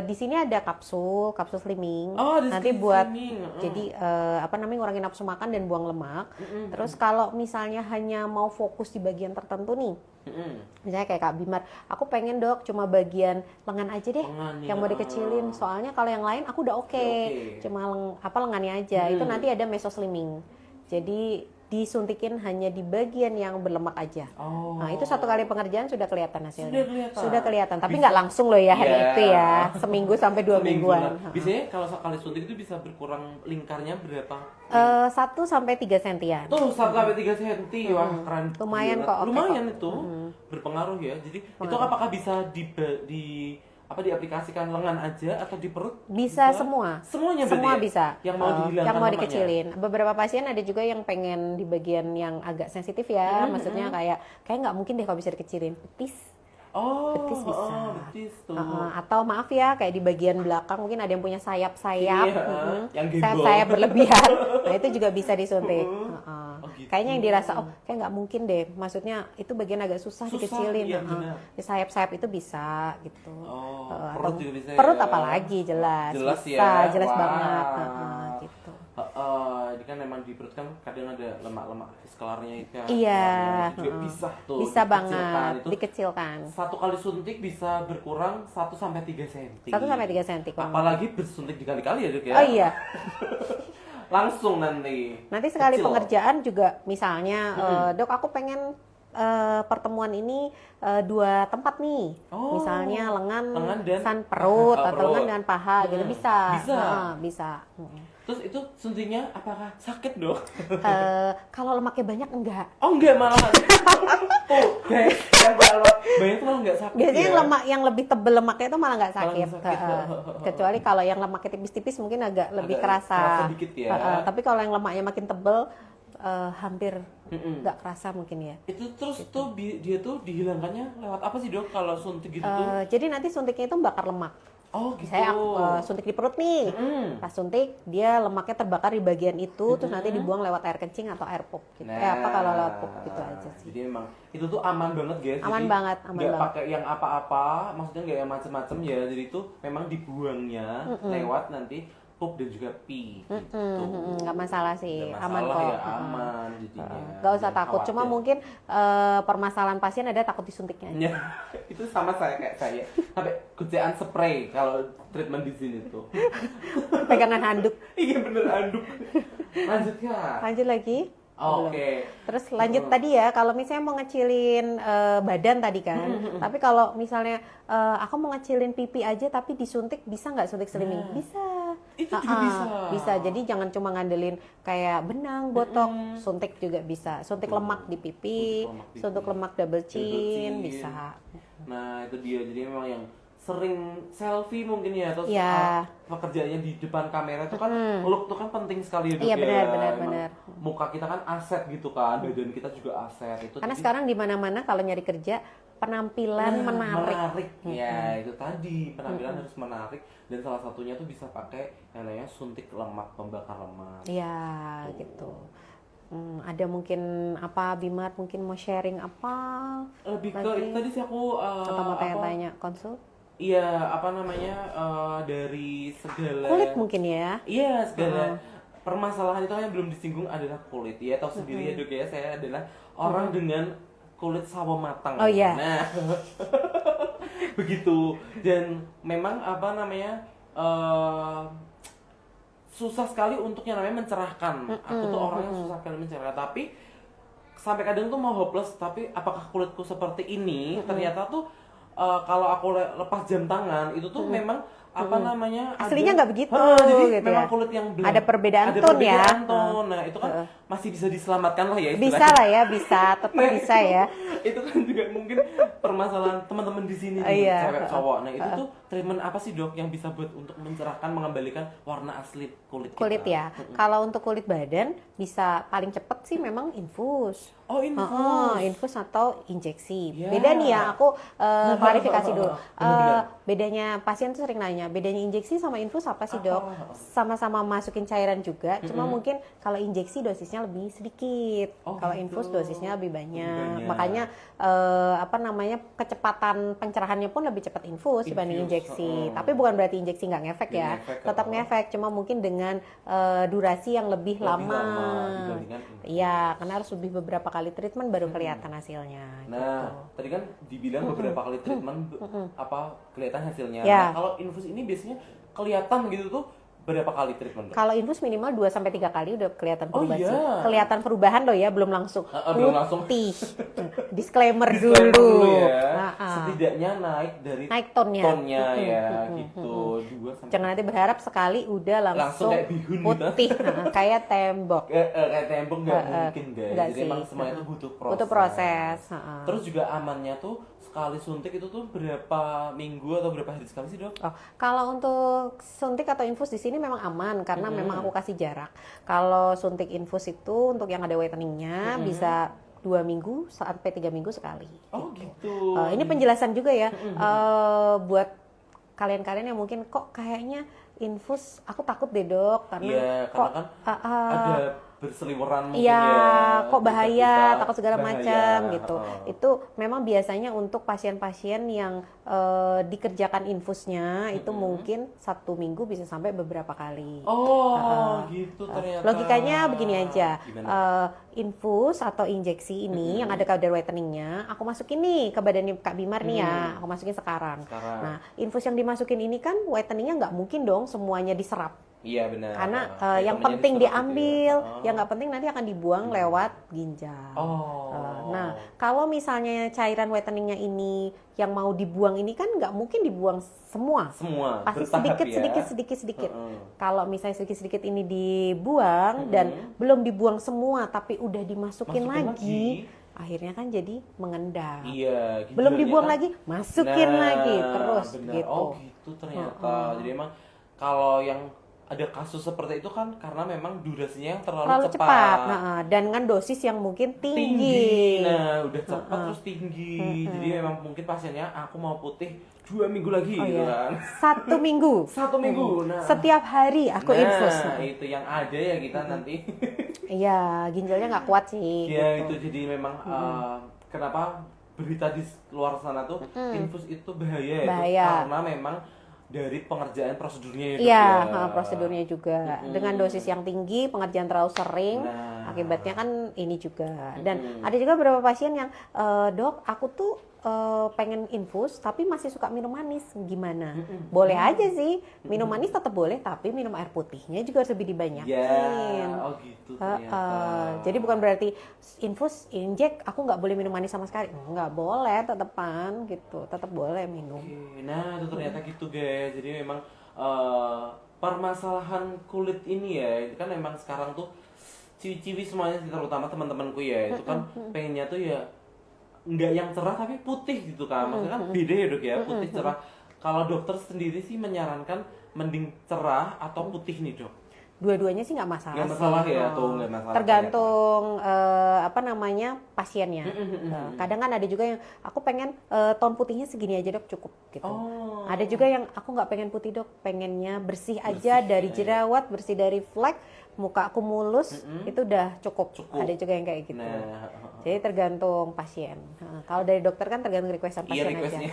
Speaker 2: di sini ada kapsul slimming.
Speaker 1: Oh, ada
Speaker 2: Nanti buat
Speaker 1: slimming.
Speaker 2: jadi ngurangin nafsu makan dan buang lemak. Terus kalau misalnya hanya mau fokus di bagian tertentu nih, misalnya kayak Kak Bimar, aku pengen dok cuma bagian lengan aja deh,
Speaker 1: Lengan,
Speaker 2: yang mau dikecilin. Soalnya kalau yang lain aku udah oke.
Speaker 1: Oke.
Speaker 2: Cuma lengannya aja. Itu nanti ada meso slimming. Jadi disuntikin hanya di bagian yang berlemak aja.
Speaker 1: Oh.
Speaker 2: Nah, itu 1 kali pengerjaan sudah kelihatan hasilnya.
Speaker 1: Sudah kelihatan.
Speaker 2: Tapi
Speaker 1: Bisa-
Speaker 2: nggak langsung loh ya hari
Speaker 1: Iya.
Speaker 2: itu ya. Seminggu sampai 2
Speaker 1: Seminggu.
Speaker 2: mingguan.
Speaker 1: Nah, biasanya kalau sekali suntik itu bisa berkurang lingkarnya berapa?
Speaker 2: 1 sampai 3 sentian.
Speaker 1: Tuh 1-3 cm. Wah, keren.
Speaker 2: Lumayan
Speaker 1: banget.
Speaker 2: kok, oke
Speaker 1: Lumayan
Speaker 2: kok.
Speaker 1: itu. Berpengaruh ya. Jadi itu apakah bisa diaplikasikan lengan aja atau di perut?
Speaker 2: Bisa semua.
Speaker 1: Semuanya berarti
Speaker 2: Semua
Speaker 1: ya?
Speaker 2: bisa.
Speaker 1: Yang mau dihilangkan
Speaker 2: yang mau
Speaker 1: lemaknya?
Speaker 2: dikecilin. Beberapa pasien ada juga yang pengen di bagian yang agak sensitif ya. Maksudnya kayak nggak mungkin deh kalau bisa dikecilin. Betis.
Speaker 1: Oh,
Speaker 2: Betis bisa.
Speaker 1: betis tuh.
Speaker 2: Atau maaf ya, kayak di bagian belakang mungkin ada yang punya sayap-sayap,
Speaker 1: Iya, yang gembol.
Speaker 2: sayap-sayap berlebihan. Nah itu juga bisa disuntik.
Speaker 1: Oh, gitu.
Speaker 2: Kayaknya yang dirasa kayak nggak mungkin deh. Maksudnya itu bagian agak susah dikecilin.
Speaker 1: iya, benar.
Speaker 2: Di sayap-sayap itu bisa gitu.
Speaker 1: Oh,
Speaker 2: Atau
Speaker 1: perut juga bisa
Speaker 2: perut
Speaker 1: ya?
Speaker 2: apalagi jelas.
Speaker 1: Jelas
Speaker 2: bisa,
Speaker 1: ya?
Speaker 2: jelas
Speaker 1: Wah.
Speaker 2: banget. Gitu.
Speaker 1: Ini kan memang di perut kan kadang ada lemak-lemak skelarnya itu ya.
Speaker 2: Iya,
Speaker 1: Wah, itu juga bisa tuh.
Speaker 2: Bisa
Speaker 1: dikecilkan.
Speaker 2: banget
Speaker 1: Itu
Speaker 2: dikecilkan.
Speaker 1: 1 kali suntik bisa berkurang 1-3 cm.
Speaker 2: 1-3 cm.
Speaker 1: Apalagi bersuntik dikali-kali ya dok ya.
Speaker 2: Oh iya.
Speaker 1: Langsung nanti.
Speaker 2: Nanti sekali
Speaker 1: Kecil.
Speaker 2: pengerjaan juga misalnya dok aku pengen pertemuan ini 2 tempat nih.
Speaker 1: Oh,
Speaker 2: Misalnya lengan
Speaker 1: dan
Speaker 2: perut
Speaker 1: paha,
Speaker 2: atau lengan dan paha gitu bisa.
Speaker 1: Bisa.
Speaker 2: Bisa.
Speaker 1: Terus itu suntiknya apakah sakit dok?
Speaker 2: Kalau lemaknya banyak enggak.
Speaker 1: Oh enggak malah. Tuh guys, yang kalau banyak tuh malah enggak sakit.
Speaker 2: Biasanya
Speaker 1: ya.
Speaker 2: yang lemak yang lebih tebel lemaknya itu malah nggak
Speaker 1: Malah
Speaker 2: sakit.
Speaker 1: nggak sakit.
Speaker 2: Kecuali kalau yang lemaknya tipis-tipis mungkin agak lebih
Speaker 1: Agak
Speaker 2: kerasa.
Speaker 1: kerasa dikit ya.
Speaker 2: Tapi kalau yang lemaknya makin tebel hampir nggak kerasa mungkin ya.
Speaker 1: Itu terus tuh dia tuh dihilangkannya lewat apa sih dok kalau suntik gitu tuh?
Speaker 2: Jadi nanti suntiknya itu bakar lemak.
Speaker 1: Oh gitu.
Speaker 2: Saya suntik di perut nih. Pas suntik dia lemaknya terbakar di bagian itu, terus nanti dibuang lewat air kencing atau air pup. Gitu. Apa kalau lewat pup gitu aja sih.
Speaker 1: Jadi memang itu tuh aman banget guys.
Speaker 2: Aman
Speaker 1: Jadi
Speaker 2: banget, aman
Speaker 1: nggak
Speaker 2: banget.
Speaker 1: pakai yang apa-apa, maksudnya nggak yang macem-macem ya. Jadi itu memang dibuangnya lewat nanti pup dan juga pi. Gitu.
Speaker 2: Nggak masalah sih,
Speaker 1: Nggak
Speaker 2: aman
Speaker 1: masalah
Speaker 2: kok.
Speaker 1: ya, aman jadinya.
Speaker 2: Nggak usah
Speaker 1: Jangan
Speaker 2: takut, cuma
Speaker 1: khawatir.
Speaker 2: mungkin permasalahan pasien ada takut disuntiknya aja.
Speaker 1: Ya, itu sama saya kayak saya. Sampai kerjaan spray kalau treatment di sini tuh.
Speaker 2: Pegangan handuk.
Speaker 1: Iya bener anduk. Lanjut ya.
Speaker 2: Lanjut lagi.
Speaker 1: Oke.
Speaker 2: Terus lanjut tadi ya, kalau misalnya mau ngecilin badan tadi kan, tapi kalau misalnya aku mau ngecilin pipi aja tapi disuntik, bisa nggak suntik slimming? Bisa.
Speaker 1: Itu juga bisa.
Speaker 2: Bisa, jadi jangan cuma ngandelin kayak benang, botok, suntik juga bisa. Suntik lemak di pipi, suntik lemak double chin, bisa.
Speaker 1: Nah itu dia, jadi memang yang sering selfie mungkin ya, atau
Speaker 2: Iya.
Speaker 1: pekerjaannya di depan kamera itu kan look tuh kan penting sekali ya dok
Speaker 2: Iya,
Speaker 1: ya.
Speaker 2: benar,
Speaker 1: Emang
Speaker 2: benar.
Speaker 1: Muka kita kan aset gitu kan, badan kita juga aset itu.
Speaker 2: Karena
Speaker 1: jadi-
Speaker 2: sekarang di mana-mana kalau nyari kerja penampilan menarik.
Speaker 1: Ya itu tadi penampilan harus menarik, dan salah satunya tuh bisa pakai yang namanya suntik lemak, pembakar lemak.
Speaker 2: Iya, gitu. Ada mungkin apa Bimar mungkin mau sharing apa?
Speaker 1: Lebih ke
Speaker 2: Lagi.
Speaker 1: itu tadi sih aku
Speaker 2: Atau mau tanya-tanya konsul?
Speaker 1: Iya, apa namanya, dari segala
Speaker 2: Kulit mungkin ya?
Speaker 1: Iya, segala permasalahan itu yang belum disinggung adalah kulit. Ya, tahu sendiri ya dok ya, saya adalah orang dengan kulit sawo matang.
Speaker 2: Oh, iya.
Speaker 1: Nah, begitu. Dan memang apa namanya, susah sekali untuk yang namanya mencerahkan. Aku tuh orang yang susah sekali mencerahkan. Tapi sampai kadang tuh mau hopeless. Tapi apakah kulitku seperti ini? Ternyata tuh kalau aku lepas jam tangan itu tuh memang apa namanya,
Speaker 2: Aslinya
Speaker 1: ada-
Speaker 2: nggak begitu,
Speaker 1: jadi
Speaker 2: gitu
Speaker 1: memang
Speaker 2: ya.
Speaker 1: kulit yang
Speaker 2: Ada perbedaan tone ya.
Speaker 1: tone. Nah itu kan masih bisa diselamatkan lah ya
Speaker 2: Bisa
Speaker 1: istilahnya.
Speaker 2: lah ya, bisa, tetap
Speaker 1: Nah,
Speaker 2: bisa ya.
Speaker 1: Itu kan juga mungkin permasalahan teman-teman di sini nih,
Speaker 2: Iya.
Speaker 1: cewek cowok. Nah itu tuh treatment apa sih dok yang bisa buat untuk mencerahkan, mengembalikan warna asli kulit kita?
Speaker 2: Kulit ya. Kalau untuk kulit badan bisa paling cepet sih memang infus.
Speaker 1: Oh infus.
Speaker 2: Infus atau injeksi.
Speaker 1: Ya.
Speaker 2: Beda nih ya, aku klarifikasi dulu.
Speaker 1: Benar-benar.
Speaker 2: Bedanya pasien tuh sering nanya, bedanya injeksi sama infus apa sih dok? Sama-sama masukin cairan juga, cuma mungkin kalau injeksi dosisnya lebih sedikit,
Speaker 1: Oh,
Speaker 2: kalau
Speaker 1: gitu.
Speaker 2: infus dosisnya lebih banyak.
Speaker 1: banyak.
Speaker 2: Makanya apa namanya, kecepatan pencerahannya pun lebih cepat infus dibanding injeksi. Tapi bukan berarti injeksi nggak ngefek
Speaker 1: Nggak
Speaker 2: ya,
Speaker 1: ngefek,
Speaker 2: tetap ngefek, cuma mungkin dengan durasi yang lebih lama.
Speaker 1: dibandingkan infus.
Speaker 2: Iya, karena harus lebih beberapa kali treatment baru kelihatan hasilnya.
Speaker 1: Nah,
Speaker 2: gitu.
Speaker 1: tadi kan dibilang beberapa kali treatment apa kelihatan hasilnya.
Speaker 2: Ya.
Speaker 1: Nah, kalau infus ini biasanya kelihatan gitu tuh berapa kali treatment, Dok?
Speaker 2: Kalau infus minimal 2 sampai 3 kali udah kelihatan
Speaker 1: Oh,
Speaker 2: perubahan
Speaker 1: iya.
Speaker 2: sih. Kelihatan perubahan loh ya, belum langsung
Speaker 1: Belum langsung.
Speaker 2: putih. Disclaimer
Speaker 1: Disclaimer
Speaker 2: dulu.
Speaker 1: ya.
Speaker 2: Nah,
Speaker 1: Setidaknya naik dari
Speaker 2: naik tonnya.
Speaker 1: ya gitu. 2 sampai
Speaker 2: Jangan nanti berharap sekali udah langsung
Speaker 1: kayak bihun gitu.
Speaker 2: putih, kayak tembok.
Speaker 1: kayak tembok nggak mungkin guys.
Speaker 2: Nggak
Speaker 1: Jadi
Speaker 2: sih.
Speaker 1: emang semuanya itu butuh proses.
Speaker 2: Butuh proses.
Speaker 1: Terus juga amannya tuh sekali suntik itu tuh berapa minggu atau berapa hari sekali sih, Dok?
Speaker 2: Oh, kalau untuk suntik atau infus di sini memang aman karena memang aku kasih jarak. Kalau suntik infus itu untuk yang ada whiteningnya bisa 2 minggu sampai 3 minggu sekali.
Speaker 1: Oh gitu.
Speaker 2: Ini penjelasan juga ya buat kalian-kalian yang mungkin kok kayaknya infus aku takut deh dok karena
Speaker 1: Iya,
Speaker 2: kok
Speaker 1: karena kan ada berseliweran mungkin
Speaker 2: iya,
Speaker 1: ya.
Speaker 2: kok bahaya,
Speaker 1: berita-berita
Speaker 2: takut segala
Speaker 1: bahaya.
Speaker 2: macam gitu.
Speaker 1: Heeh.
Speaker 2: Itu memang biasanya untuk pasien-pasien yang dikerjakan infusnya itu mungkin 1 minggu bisa sampai beberapa kali.
Speaker 1: Oh, gitu ternyata.
Speaker 2: Logikanya begini aja,
Speaker 1: Gimana?
Speaker 2: infus atau injeksi ini yang ada kadar whiteningnya, aku masukin nih ke badannya Kak Bimar nih ya, aku masukin sekarang. Nah, infus yang dimasukin ini kan whiteningnya nggak mungkin dong semuanya diserap.
Speaker 1: Iya benar.
Speaker 2: Karena yang
Speaker 1: Vitaminnya
Speaker 2: penting
Speaker 1: diserap gitu
Speaker 2: diambil,
Speaker 1: ya.
Speaker 2: yang nggak penting nanti akan dibuang lewat ginjal.
Speaker 1: Oh.
Speaker 2: Nah, kalau misalnya cairan whiteningnya ini yang mau dibuang ini kan nggak mungkin dibuang semua.
Speaker 1: Semua
Speaker 2: Pasti
Speaker 1: bertahap
Speaker 2: sedikit.
Speaker 1: Heeh.
Speaker 2: Kalau misalnya sedikit ini dibuang dan belum dibuang semua tapi udah dimasukin lagi, akhirnya kan jadi mengendap.
Speaker 1: Iya,
Speaker 2: Belum
Speaker 1: ginjalnya
Speaker 2: dibuang
Speaker 1: kan-
Speaker 2: lagi, masukin lagi terus
Speaker 1: benar.
Speaker 2: gitu.
Speaker 1: Oh gitu ternyata. Jadi emang kalau yang ada kasus seperti itu kan karena memang durasinya yang terlalu
Speaker 2: cepat. Nah, dan dengan dosis yang mungkin tinggi.
Speaker 1: Nah, udah cepat terus tinggi. Jadi memang mungkin pasiennya aku mau putih 2 minggu lagi
Speaker 2: Oh,
Speaker 1: gitu
Speaker 2: iya.
Speaker 1: kan.
Speaker 2: 1 minggu.
Speaker 1: 1 minggu. Nah,
Speaker 2: Setiap hari aku infus.
Speaker 1: Nah, itu yang ada ya kita nanti.
Speaker 2: Iya, ginjalnya nggak kuat sih.
Speaker 1: Ya
Speaker 2: gitu.
Speaker 1: itu jadi memang kenapa berita di luar sana tuh infus itu bahaya ya.
Speaker 2: Bahaya.
Speaker 1: Karena memang dari pengerjaan prosedurnya ya, Dok,
Speaker 2: Iya,
Speaker 1: ya.
Speaker 2: prosedurnya juga dengan dosis yang tinggi, pengerjaan terlalu sering,
Speaker 1: Nah.
Speaker 2: akibatnya kan ini juga. Dan ada juga beberapa pasien yang dok, aku tuh pengen infus tapi masih suka minum manis, gimana? Boleh aja sih, minum manis tetap boleh, tapi minum air putihnya juga harus lebih dibanyakin.
Speaker 1: Ya, oh gitu ternyata.
Speaker 2: Jadi bukan berarti infus, injek, aku nggak boleh minum manis sama sekali. Nggak boleh, tetepan gitu, tetap boleh minum.
Speaker 1: Oke, nah itu ternyata gitu guys. Jadi memang permasalahan kulit ini ya, itu kan memang sekarang tuh ciwi-ciwi semuanya, terutama teman-temanku ya, itu kan pengennya tuh ya nggak yang cerah tapi putih gitu kan. Maksudnya kan beda ya dok ya, putih cerah. Kalau dokter sendiri sih menyarankan mending cerah atau putih nih dok.
Speaker 2: Dua-duanya sih nggak masalah.
Speaker 1: Nggak masalah
Speaker 2: sih.
Speaker 1: ya, tuh nggak masalah.
Speaker 2: Tergantung apa namanya pasiennya. Kadang kan ada juga yang aku pengen tone putihnya segini aja dok cukup gitu.
Speaker 1: Oh.
Speaker 2: Ada juga yang aku nggak pengen putih dok, pengennya bersih aja dari jerawat, bersih dari flek, muka aku mulus, itu udah cukup. Ada juga yang kayak gitu.
Speaker 1: Nah,
Speaker 2: Jadi tergantung pasien. Kalau dari dokter kan tergantung requestan
Speaker 1: iya
Speaker 2: pasien aja.
Speaker 1: requestnya.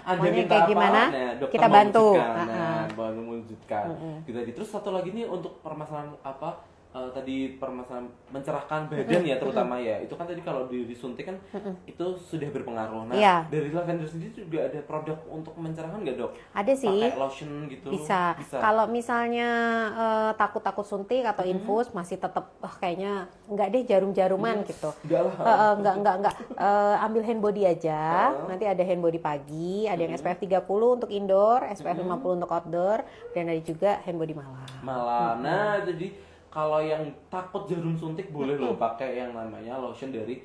Speaker 1: Anda
Speaker 2: Maunya
Speaker 1: minta
Speaker 2: kayak
Speaker 1: apa?
Speaker 2: gimana,
Speaker 1: Nah, dokter
Speaker 2: kita bantu.
Speaker 1: mewujudkan. Nah, mewujudkan. Gitu. Terus satu lagi nih untuk permasalahan apa? Tadi permasalahan mencerahkan badan ya terutama ya. Itu kan tadi kalau disuntik kan itu sudah berpengaruh. Nah,
Speaker 2: Iya.
Speaker 1: dari lavender sendiri juga ada produk untuk mencerahkan nggak dok?
Speaker 2: Ada sih.
Speaker 1: Pakai lotion gitu.
Speaker 2: Bisa. Kalau misalnya takut-takut suntik atau infus masih tetap kayaknya enggak deh jarum-jaruman gitu.
Speaker 1: Enggak lah.
Speaker 2: Enggak. Ambil hand body aja. Nanti ada hand body pagi, ada yang SPF 30 untuk indoor, SPF 50 untuk outdoor, dan ada juga hand body malam.
Speaker 1: Malam. Nah, jadi kalau yang takut jarum suntik boleh loh pakai yang namanya lotion dari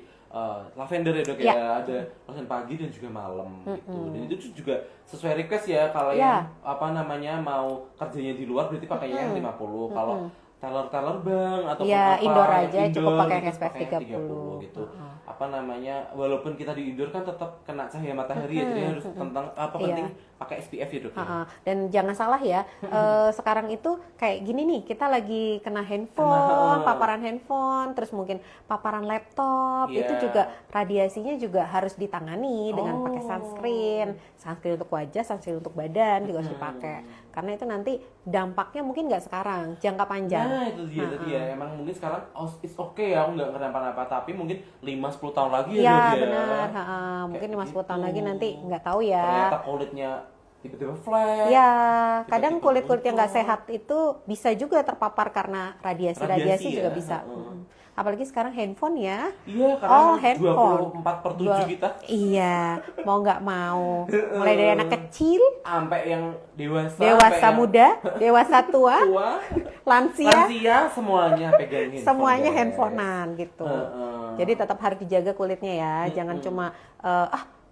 Speaker 1: lavender ya dok ya. Ada lotion pagi dan juga malam gitu. Dan itu juga sesuai request ya kalau yang apa namanya mau kerjanya di luar berarti pakainya yang 50. Kalau teller bang atau
Speaker 2: indoor aja cukup pakai yang
Speaker 1: gitu,
Speaker 2: SPF 30
Speaker 1: gitu. Apa namanya walaupun kita di indoor kan tetap kena cahaya matahari ya. Jadi harus penting pakai SPF ya dok. Ya?
Speaker 2: Dan jangan salah ya, sekarang itu kayak gini nih, kita lagi kena handphone, paparan handphone, terus mungkin paparan laptop, itu juga radiasinya juga harus ditangani dengan pakai sunscreen untuk wajah, sunscreen untuk badan juga harus dipakai. Karena itu nanti dampaknya mungkin nggak sekarang, jangka panjang.
Speaker 1: Nah itu dia tadi ya, emang mungkin sekarang it's okay ya, aku nggak kenapa-napa, tapi mungkin 5-10 tahun lagi ya.
Speaker 2: Iya
Speaker 1: dok, ya.
Speaker 2: benar, mungkin 5-10 tahun lagi nanti nggak tahu ya.
Speaker 1: Ternyata kulitnya tiba-tiba flat.
Speaker 2: Ya, kadang
Speaker 1: tiba-tiba
Speaker 2: kulit-kulit yang nggak
Speaker 1: buntung.
Speaker 2: sehat itu bisa juga terpapar karena radiasi
Speaker 1: Radiasi
Speaker 2: juga
Speaker 1: ya,
Speaker 2: bisa.
Speaker 1: heeh.
Speaker 2: Apalagi sekarang handphone ya.
Speaker 1: Iya,
Speaker 2: Oh,
Speaker 1: karena
Speaker 2: handphone.
Speaker 1: 24/7 kita
Speaker 2: Iya, mau nggak mau. Mulai dari anak kecil,
Speaker 1: sampai yang dewasa,
Speaker 2: dewasa
Speaker 1: sampai yang
Speaker 2: muda, dewasa tua,
Speaker 1: tua,
Speaker 2: lansia,
Speaker 1: lansia semuanya pegang handphone.
Speaker 2: semuanya
Speaker 1: guys.
Speaker 2: handphonean gitu.
Speaker 1: Heeh.
Speaker 2: Jadi tetap harus dijaga kulitnya ya. Jangan cuma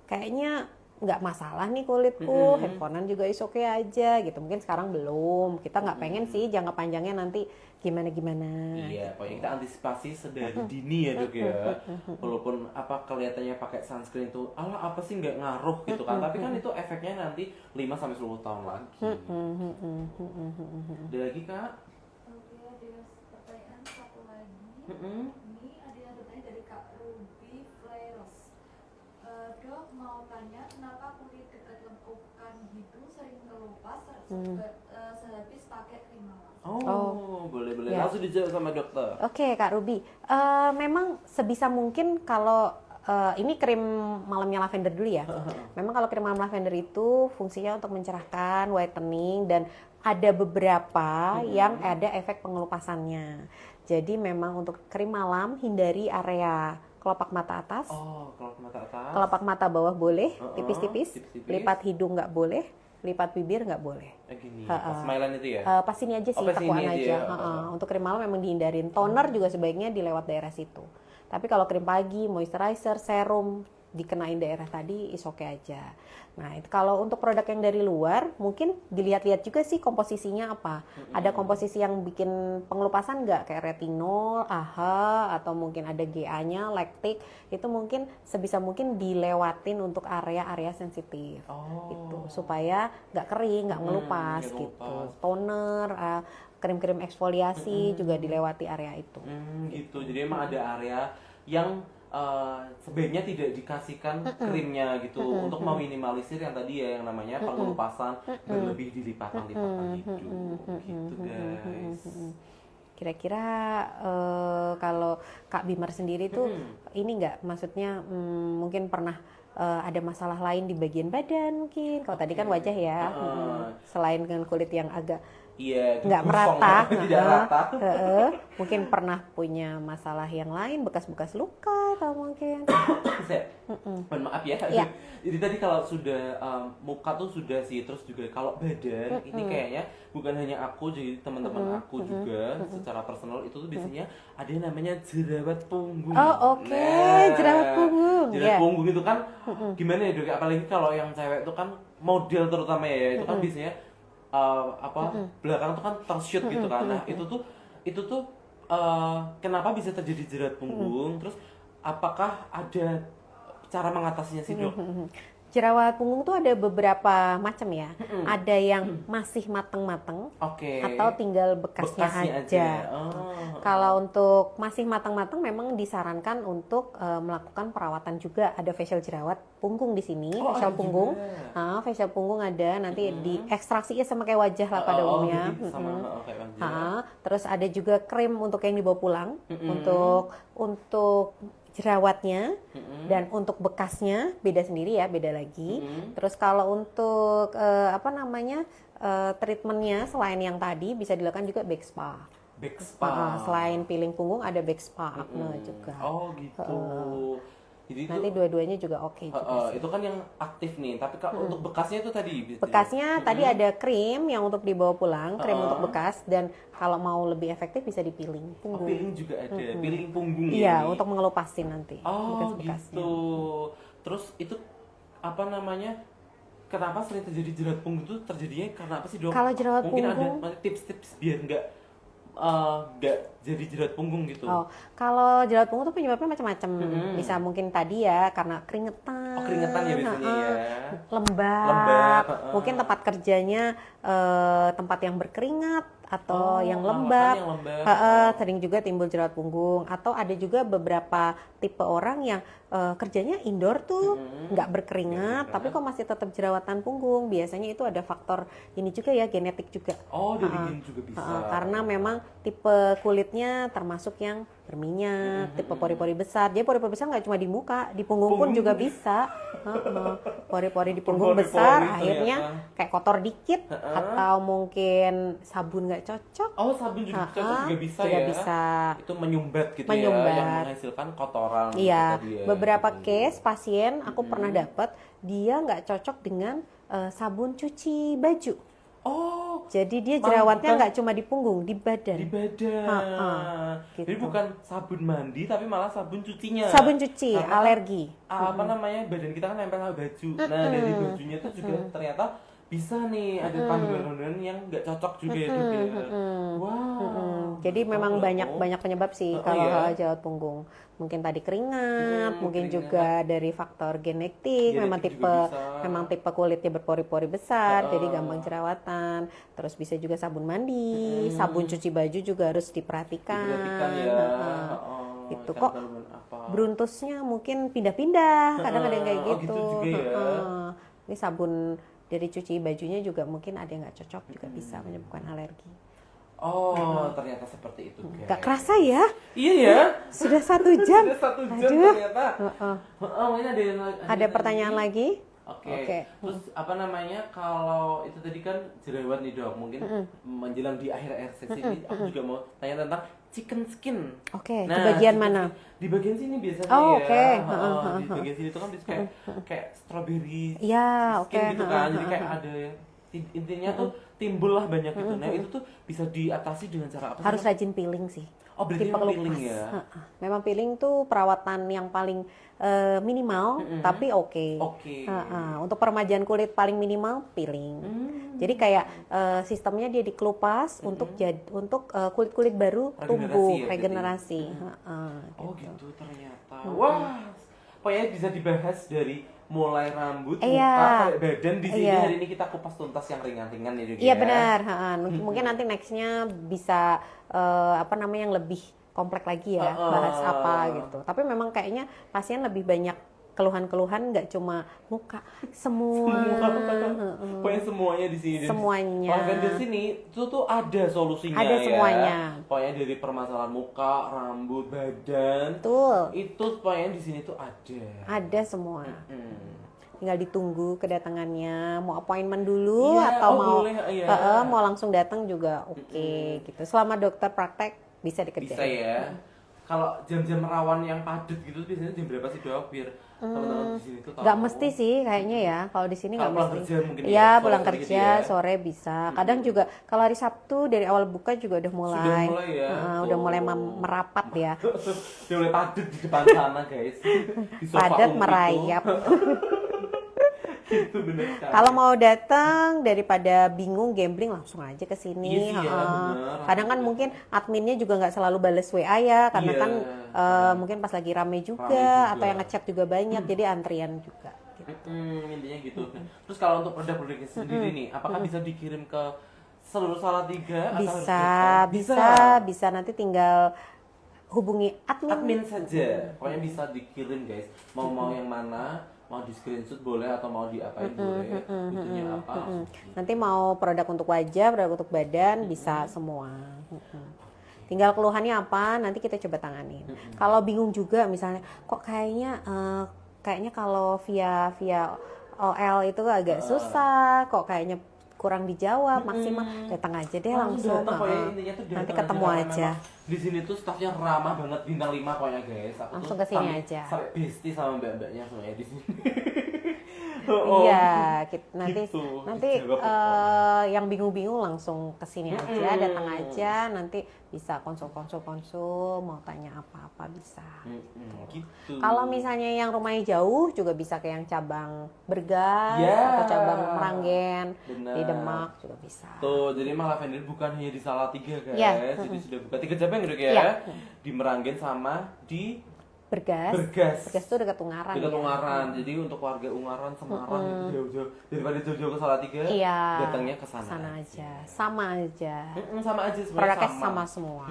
Speaker 2: kayaknya nggak masalah nih kulitku, handphonean juga is oke aja gitu. Mungkin sekarang belum. Kita nggak pengen sih jangka panjangnya nanti gimana-gimana.
Speaker 1: Iya, pokoknya kita antisipasi sedari dini ya dok ya. Walaupun kelihatannya pakai sunscreen itu, alah apa sih nggak ngaruh gitu kan. Tapi kan itu efeknya nanti 5-10 tahun lagi. Ada lagi kak?
Speaker 3: Oke, ada pertanyaan satu lagi.
Speaker 1: Mm-mm.
Speaker 3: Ini ada yang bertanya dari Kak Ruby Fleros. Dok, mau tanya kenapa kulit dekat lekukan gitu sering kelupas sehabis pakai krim malam?
Speaker 1: Boleh
Speaker 2: Ya.
Speaker 1: langsung dijawab sama dokter.
Speaker 2: Oke, Kak Ruby. Memang sebisa mungkin kalau ini krim malamnya lavender dulu ya. Memang kalau krim malam lavender itu fungsinya untuk mencerahkan, whitening, dan ada beberapa yang ada efek pengelupasannya. Jadi memang untuk krim malam hindari area kelopak mata atas,
Speaker 1: Kalau mata atas.
Speaker 2: kelopak mata bawah boleh, tipis-tipis,
Speaker 1: tipis-tipis.
Speaker 2: lipat hidung nggak boleh, lipat bibir nggak boleh.
Speaker 1: Gini, pas smilean itu ya.
Speaker 2: Pas ini aja sih,
Speaker 1: pas ini
Speaker 2: tekuan
Speaker 1: aja
Speaker 2: aja.
Speaker 1: ya.
Speaker 2: Untuk krim malam memang dihindarin. Toner juga sebaiknya dilewat daerah situ. Tapi kalau krim pagi, moisturizer, serum dikenain daerah tadi is oke aja. Nah, itu kalau untuk produk yang dari luar mungkin dilihat-lihat juga sih komposisinya apa. Ada komposisi yang bikin pengelupasan nggak kayak retinol, AHA, atau mungkin ada GA-nya, lactic. Itu mungkin sebisa mungkin dilewatin untuk area-area sensitif. Gitu, supaya nggak kering, nggak ngelupas
Speaker 1: nggak
Speaker 2: gitu.
Speaker 1: ngelupas.
Speaker 2: Toner, krim-krim eksfoliasi juga dilewati area itu.
Speaker 1: Gitu. Jadi emang ada area yang sebaiknya tidak dikasihkan krimnya gitu untuk meminimalisir yang tadi ya yang namanya pengelupasan berlebih di lipatan-lipatan itu. Gitu guys.
Speaker 2: Kira-kira kalau Kak Bimar sendiri tuh ini nggak, maksudnya mungkin pernah ada masalah lain di bagian badan mungkin. Kalau tadi kan wajah ya, selain dengan kulit yang agak
Speaker 1: Iya,
Speaker 2: nggak
Speaker 1: gusong,
Speaker 2: merata,
Speaker 1: tidak rata.
Speaker 2: mungkin pernah punya masalah yang lain, bekas-bekas luka atau mungkin.
Speaker 1: Mohon maaf ya.
Speaker 2: Iya.
Speaker 1: Jadi tadi kalau sudah muka tuh sudah sih, terus juga kalau badan ini kayaknya bukan hanya aku, jadi teman-teman aku juga secara personal itu tuh biasanya ada yang namanya jerawat punggung.
Speaker 2: Oh, oke. Jerawat punggung.
Speaker 1: Jerawat
Speaker 2: Ya.
Speaker 1: punggung itu kan gimana ya dok? Apalagi kalau yang cewek itu kan model terutama ya, itu kan biasanya belakang tuh kan tershoot gitu kan. Nah, itu tuh kenapa bisa terjadi jerawat punggung? Terus apakah ada cara mengatasinya sih dok?
Speaker 2: Jerawat punggung tuh ada beberapa macam ya. Ada yang masih mateng-mateng,
Speaker 1: Oke.
Speaker 2: atau tinggal bekasnya aja. Kalau untuk masih matang-matang memang disarankan untuk melakukan perawatan juga. Ada facial jerawat punggung di sini, facial
Speaker 1: ada
Speaker 2: punggung.
Speaker 1: juga.
Speaker 2: Facial punggung ada, nanti diekstraksinya sama kayak wajah lah pada umumnya.
Speaker 1: Jadi sama kayak wajah.
Speaker 2: Terus ada juga krim untuk yang dibawa pulang, untuk jerawatnya, dan untuk bekasnya beda sendiri ya, beda lagi. Terus kalau untuk treatmentnya selain yang tadi bisa dilakukan juga back spa.
Speaker 1: Back spa.
Speaker 2: Selain peeling punggung ada back spa acne juga.
Speaker 1: Oh gitu. Jadi itu,
Speaker 2: Nanti dua-duanya juga oke juga sih.
Speaker 1: itu kan yang aktif nih. Tapi kalau untuk bekasnya itu tadi.
Speaker 2: Bekasnya tadi ada krim yang untuk dibawa pulang, krim untuk bekas, dan kalau mau lebih efektif bisa di peeling punggung.
Speaker 1: Peeling juga ada. Peeling punggung
Speaker 2: Iya,
Speaker 1: ini.
Speaker 2: untuk mengelupasin nanti bekas-bekasnya.
Speaker 1: Gitu. Terus itu kenapa sering terjadi jerawat punggung itu terjadinya karena apa sih dok?
Speaker 2: Kalau jerawat
Speaker 1: Mungkin
Speaker 2: punggung,
Speaker 1: ada tips-tips biar nggak jadi jerawat punggung gitu.
Speaker 2: Kalau jerawat punggung tuh penyebabnya macam-macam. Bisa mungkin tadi ya karena keringetan.
Speaker 1: Keringetan ya biasanya ya.
Speaker 2: Lembab. Mungkin tempat kerjanya tempat yang berkeringat atau yang lembab. Sering juga timbul jerawat punggung. Atau ada juga beberapa tipe orang yang kerjanya indoor tuh nggak berkeringat, tapi kok masih tetap jerawatan punggung. Biasanya itu ada faktor ini juga ya, genetik juga.
Speaker 1: Dari gen juga bisa.
Speaker 2: Karena memang tipe kulitnya termasuk yang berminyak, tipe pori-pori besar. Jadi pori-pori besar nggak cuma di muka, di punggung pun juga bisa. Pori-pori di punggung
Speaker 1: Pori-pori
Speaker 2: besar,
Speaker 1: ternyata.
Speaker 2: akhirnya kayak kotor dikit, atau mungkin sabun nggak cocok.
Speaker 1: Oh, sabun juga cocok juga bisa
Speaker 2: juga
Speaker 1: ya.
Speaker 2: bisa.
Speaker 1: Itu menyumbat gitu
Speaker 2: Menyumbat.
Speaker 1: ya, yang menghasilkan kotoran.
Speaker 2: Iya,
Speaker 1: gitu tadi ya.
Speaker 2: beberapa
Speaker 1: Gitu.
Speaker 2: case pasien aku pernah dapat dia nggak cocok dengan sabun cuci baju.
Speaker 1: Oh,
Speaker 2: Jadi dia
Speaker 1: malah
Speaker 2: jerawatnya
Speaker 1: bukan
Speaker 2: nggak cuma di punggung, di badan.
Speaker 1: di badan.
Speaker 2: gitu.
Speaker 1: Jadi bukan sabun mandi tapi malah sabun cucinya.
Speaker 2: Sabun cuci,
Speaker 1: Karena kan,
Speaker 2: alergi.
Speaker 1: apa namanya, badan kita kan nempel sama baju. Nah, dari bajunya itu juga ternyata bisa nih ada kandungan-kandungan yang nggak cocok juga ya, Dok, ya. Wow.
Speaker 2: Jadi memang
Speaker 1: Betul,
Speaker 2: banyak penyebab sih
Speaker 1: Oh,
Speaker 2: kalau
Speaker 1: iya.
Speaker 2: jerawat punggung. Mungkin tadi keringat, mungkin
Speaker 1: keringat.
Speaker 2: juga dari faktor genetik, memang
Speaker 1: Genetik
Speaker 2: tipe
Speaker 1: juga bisa.
Speaker 2: memang tipe kulitnya berpori-pori besar, jadi gampang jerawatan. Terus bisa juga sabun mandi, sabun cuci baju juga harus diperhatikan.
Speaker 1: Diperhatikan ya.
Speaker 2: Gitu.
Speaker 1: Ikan
Speaker 2: Kok
Speaker 1: kandungan apa?
Speaker 2: Bruntusnya mungkin pindah-pindah, kadang ada yang kayak
Speaker 1: Oh,
Speaker 2: gitu.
Speaker 1: gitu juga ya.
Speaker 2: Ini sabun dari cuci bajunya juga mungkin ada yang nggak cocok, juga bisa menyebabkan alergi.
Speaker 1: Oh, ternyata seperti itu, guys.
Speaker 2: Gak kerasa ya,
Speaker 1: Iya ya.
Speaker 2: sudah 1 jam.
Speaker 1: Sudah 1 jam
Speaker 2: Aduh.
Speaker 1: ternyata. Ini ada yang
Speaker 2: Ada pertanyaan lagi?
Speaker 1: Oke.
Speaker 2: Oke.
Speaker 1: Terus apa namanya, kalau itu tadi kan jerawat nih, Dok. Mungkin menjelang di akhir-akhir sesi ini aku juga mau tanya tentang chicken skin.
Speaker 2: Oke, di
Speaker 1: Nah,
Speaker 2: bagian
Speaker 1: chicken
Speaker 2: mana?
Speaker 1: skin. Di bagian sini biasanya
Speaker 2: Oh,
Speaker 1: ya.
Speaker 2: oke.
Speaker 1: Di bagian sini tuh kan bisa kayak strawberry
Speaker 2: Iya,
Speaker 1: skin
Speaker 2: oke.
Speaker 1: gitu kan. Jadi kayak ada intinya tuh timbul lah banyak gitu. Nah, itu tuh bisa diatasi dengan cara apa sih?
Speaker 2: Harus rajin peeling sih.
Speaker 1: Oh, berarti
Speaker 2: Tipe
Speaker 1: memang
Speaker 2: kelupas.
Speaker 1: peeling ya.
Speaker 2: Memang peeling tuh perawatan yang paling minimal, tapi oke.
Speaker 1: Oke.
Speaker 2: Untuk peremajaan kulit paling minimal peeling. Jadi kayak sistemnya dia dikelupas untuk kulit-kulit baru
Speaker 1: Regenerasi
Speaker 2: tumbuh,
Speaker 1: ya, berarti?
Speaker 2: regenerasi.
Speaker 1: Oh gitu ternyata. Wah, pokoknya bisa dibahas dari mulai rambut,
Speaker 2: Iya.
Speaker 1: muka, sampai badan. Di sini
Speaker 2: Iya.
Speaker 1: hari ini kita kupas tuntas yang ringan-ringan ya, Dok,
Speaker 2: Iya
Speaker 1: ya.
Speaker 2: benar. Mungkin nanti nextnya bisa yang lebih kompleks lagi ya, bahas apa gitu. Tapi memang kayaknya pasien lebih banyak keluhan-keluhan, nggak cuma muka, semua.
Speaker 1: Pokoknya semuanya di sini.
Speaker 2: Semuanya.
Speaker 1: Pokoknya di sini itu tuh ada solusinya.
Speaker 2: Ada
Speaker 1: ya.
Speaker 2: semuanya.
Speaker 1: Pokoknya dari permasalahan muka, rambut, badan.
Speaker 2: Betul.
Speaker 1: Itu pokoknya di sini tuh ada.
Speaker 2: Ada semua.
Speaker 1: Hmm.
Speaker 2: Tinggal ditunggu kedatangannya, mau appointment dulu
Speaker 1: Iya,
Speaker 2: atau
Speaker 1: oh,
Speaker 2: mau
Speaker 1: boleh, iya.
Speaker 2: mau langsung datang juga oke gitu. Selama dokter praktek bisa dikerjain.
Speaker 1: Bisa ya. Kalau jam-jam rawan yang padat gitu biasanya jam berapa sih, Dok? Biar teman-teman di sini tuh tahu.
Speaker 2: Nggak mesti sih kayaknya ya, kalau di sini nggak
Speaker 1: Kalau pulang
Speaker 2: mesti.
Speaker 1: kerja mungkin ya,
Speaker 2: Iya,
Speaker 1: sore
Speaker 2: pulang
Speaker 1: gitu
Speaker 2: kerja
Speaker 1: ya.
Speaker 2: sore bisa. Kadang juga kalau hari Sabtu dari awal buka juga udah mulai.
Speaker 1: Sudah mulai ya.
Speaker 2: Udah mulai merapat ya.
Speaker 1: Dia mulai padat di depan sana, guys. Di sofa
Speaker 2: Padat
Speaker 1: itu.
Speaker 2: merayap.
Speaker 1: Itu benar sekali.
Speaker 2: Kalau mau datang daripada bingung gambling langsung aja ke sini.
Speaker 1: Iya sih ya, bener.
Speaker 2: Kadang kan mungkin adminnya juga nggak selalu bales WA ya, karena
Speaker 1: Iya.
Speaker 2: kan mungkin pas lagi rame juga,
Speaker 1: juga.
Speaker 2: atau yang ngechat juga banyak, jadi antrian juga. Gitu.
Speaker 1: Intinya gitu. Terus kalau untuk produk-produknya sendiri nih, apakah bisa dikirim ke seluruh Salatiga atau harus
Speaker 2: Bisa,
Speaker 1: datang?
Speaker 2: bisa nanti tinggal hubungi
Speaker 1: Admin saja. Pokoknya bisa dikirim, guys. Mau yang mana? Mau di screenshot boleh atau mau diapain boleh. Butuhnya apa?
Speaker 2: Nanti mau produk untuk wajah, produk untuk badan, bisa semua. Tinggal keluhannya apa, nanti kita coba tanganin. Kalau bingung juga misalnya, kok kayaknya kalau via OL itu agak susah, kok kayaknya kurang dijawab maksimal, datang aja deh langsung.
Speaker 1: Datang, pokoknya intinya tuh
Speaker 2: Nanti
Speaker 1: datang
Speaker 2: ketemu
Speaker 1: karena
Speaker 2: aja.
Speaker 1: memang di sini tuh staffnya ramah banget, bintang 5 pokoknya, guys. Aku
Speaker 2: Langsung
Speaker 1: tuh
Speaker 2: ke sini
Speaker 1: sampai-
Speaker 2: aja.
Speaker 1: Sampai bestie sama mbak-mbaknya semuanya di sini.
Speaker 2: Iya, nanti
Speaker 1: Gitu, dijawab.
Speaker 2: yang bingung-bingung langsung kesini aja, datang aja, nanti bisa konsul, mau tanya apa-apa bisa.
Speaker 1: Gitu.
Speaker 2: Kalau misalnya yang rumahnya jauh juga bisa ke yang cabang Bergas
Speaker 1: Ya.
Speaker 2: atau cabang Meranggen
Speaker 1: Benar.
Speaker 2: di Demak juga bisa.
Speaker 1: Tuh, jadi emang Lavender bukan hanya di Salatiga, guys.
Speaker 2: Iya.
Speaker 1: Jadi sudah buka 3 cabang gitu ya.
Speaker 2: Iya.
Speaker 1: Di Meranggen sama di
Speaker 2: Bergas
Speaker 1: Bergas.
Speaker 2: itu dekat Ungaran
Speaker 1: Dekat
Speaker 2: ya.
Speaker 1: Ungaran. Jadi untuk warga Ungaran, Semarang itu jauh-jauh. Daripada jauh-jauh ke Salatiga,
Speaker 2: Iya.
Speaker 1: datangnya ke sana.
Speaker 2: Sana aja, sama aja.
Speaker 1: Sama aja sebenarnya.
Speaker 2: Produknya sama semua.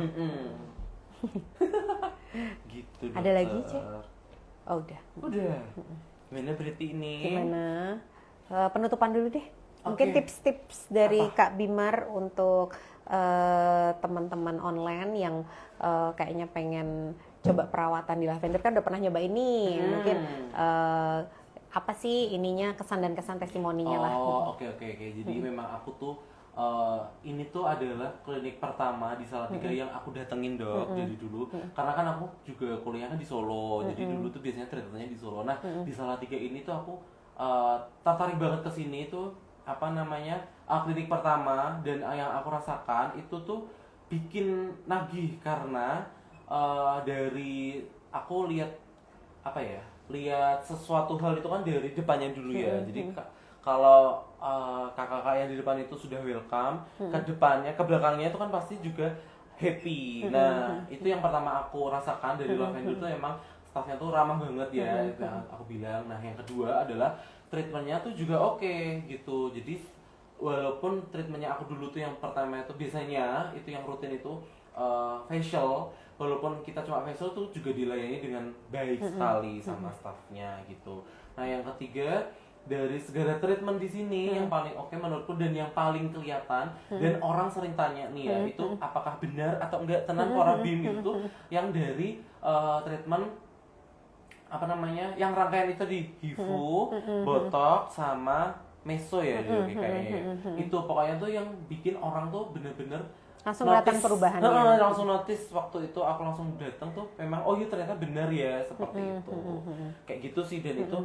Speaker 1: Gitu.
Speaker 2: Ada lagi,
Speaker 1: dokter.
Speaker 2: Cek? Oh udah.
Speaker 1: Udah. Gimana berarti ini?
Speaker 2: Gimana? Penutupan dulu deh. Mungkin
Speaker 1: Oke.
Speaker 2: tips-tips dari Kak Bimar untuk teman-teman online yang kayaknya pengen coba perawatan di lavender, kan udah pernah nyoba ini. Mungkin apa sih ininya, kesan dan kesan testimoninya lah.
Speaker 1: Oh, oke. Jadi memang aku tuh ini tuh adalah klinik pertama di Salatiga yang aku datengin, Dok, dari dulu. Karena kan aku juga kuliahnya di Solo. Jadi dulu tuh biasanya treatmentnya di Solo. Nah, di Salatiga ini tuh aku tertarik banget ke sini tuh apa namanya? Klinik pertama, dan yang aku rasakan itu tuh bikin nagih karena dari aku lihat apa ya? Lihat sesuatu hal itu kan dari depannya dulu ya. Jadi kalau kakak-kakak yang di depan itu sudah welcome, ke depannya, ke belakangnya itu kan pasti juga happy. Nah, itu yang pertama aku rasakan dari Lavender tuh emang staffnya tuh ramah banget ya, itu yang aku bilang. Nah, yang kedua adalah treatmentnya tuh juga oke gitu. Jadi walaupun treatmentnya aku dulu tuh yang pertama itu biasanya itu yang rutin itu facial, walaupun kita cuma facial tuh juga dilayani dengan baik sekali sama staffnya gitu. Nah, yang ketiga dari segala treatment di sini yang paling oke menurutku dan yang paling kelihatan dan orang sering tanya nih ya, itu apakah benar atau enggak tenan Cora Beam itu yang dari treatment apa namanya, yang rangkaian itu di HIFU, botox sama meso ya kayaknya. Itu pokoknya tuh yang bikin orang tuh bener-bener
Speaker 2: Langsung kelihatan
Speaker 1: notice,
Speaker 2: perubahannya.
Speaker 1: langsung notice waktu itu aku langsung datang tuh memang oh iya ternyata benar ya seperti itu. Kayak gitu sih, dan itu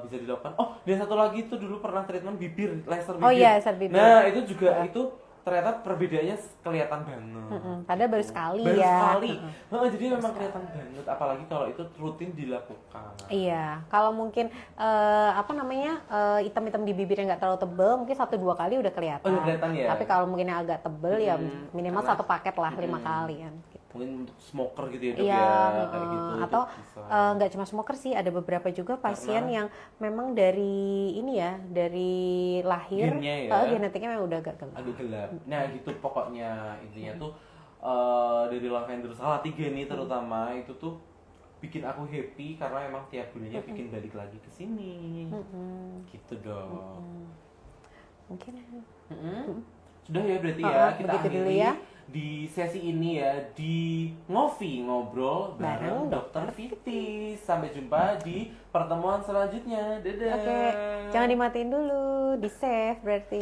Speaker 1: bisa dilakukan. Oh, dan satu lagi itu dulu pernah treatment bibir, laser bibir.
Speaker 2: Oh iya, laser bibir.
Speaker 1: Nah, itu juga itu ternyata perbedaannya kelihatan banget.
Speaker 2: Padahal baru sekali
Speaker 1: Baru
Speaker 2: ya.
Speaker 1: sekali. Jadi memang kelihatan banget, apalagi kalau itu rutin dilakukan.
Speaker 2: Iya, kalau mungkin apa namanya, hitam-hitam di bibir yang nggak terlalu tebel, mungkin 1-2 kali udah kelihatan.
Speaker 1: Oh, udah kelihatan ya?
Speaker 2: Tapi kalau mungkin yang agak tebel ya minimal
Speaker 1: karena-
Speaker 2: 1 paket lah, 5 kali kan. Gitu.
Speaker 1: Mungkin untuk smoker gitu ya, Dok,
Speaker 2: Iya,
Speaker 1: ya, kayak gitu.
Speaker 2: atau
Speaker 1: itu bisa.
Speaker 2: nggak cuma smoker sih, ada beberapa juga pasien yang memang dari ini ya, dari lahir
Speaker 1: Gennya ya.
Speaker 2: genetiknya memang udah agak gelap.
Speaker 1: Agak gelap. Nah, gitu pokoknya intinya tuh dari Lavender Salatiga ini terutama itu tuh bikin aku happy karena emang tiap bulannya bikin balik lagi ke sini. Gitu dong.
Speaker 2: Mungkin
Speaker 1: Sudah ya berarti ya, kita
Speaker 2: begitu dulu
Speaker 1: akhiri
Speaker 2: ya.
Speaker 1: di sesi ini ya, di ngobrol bareng
Speaker 2: Bareng
Speaker 1: Dokter Fitis. Sampai jumpa di pertemuan selanjutnya. Dadah.
Speaker 2: Oke, jangan dimatiin dulu, di save berarti.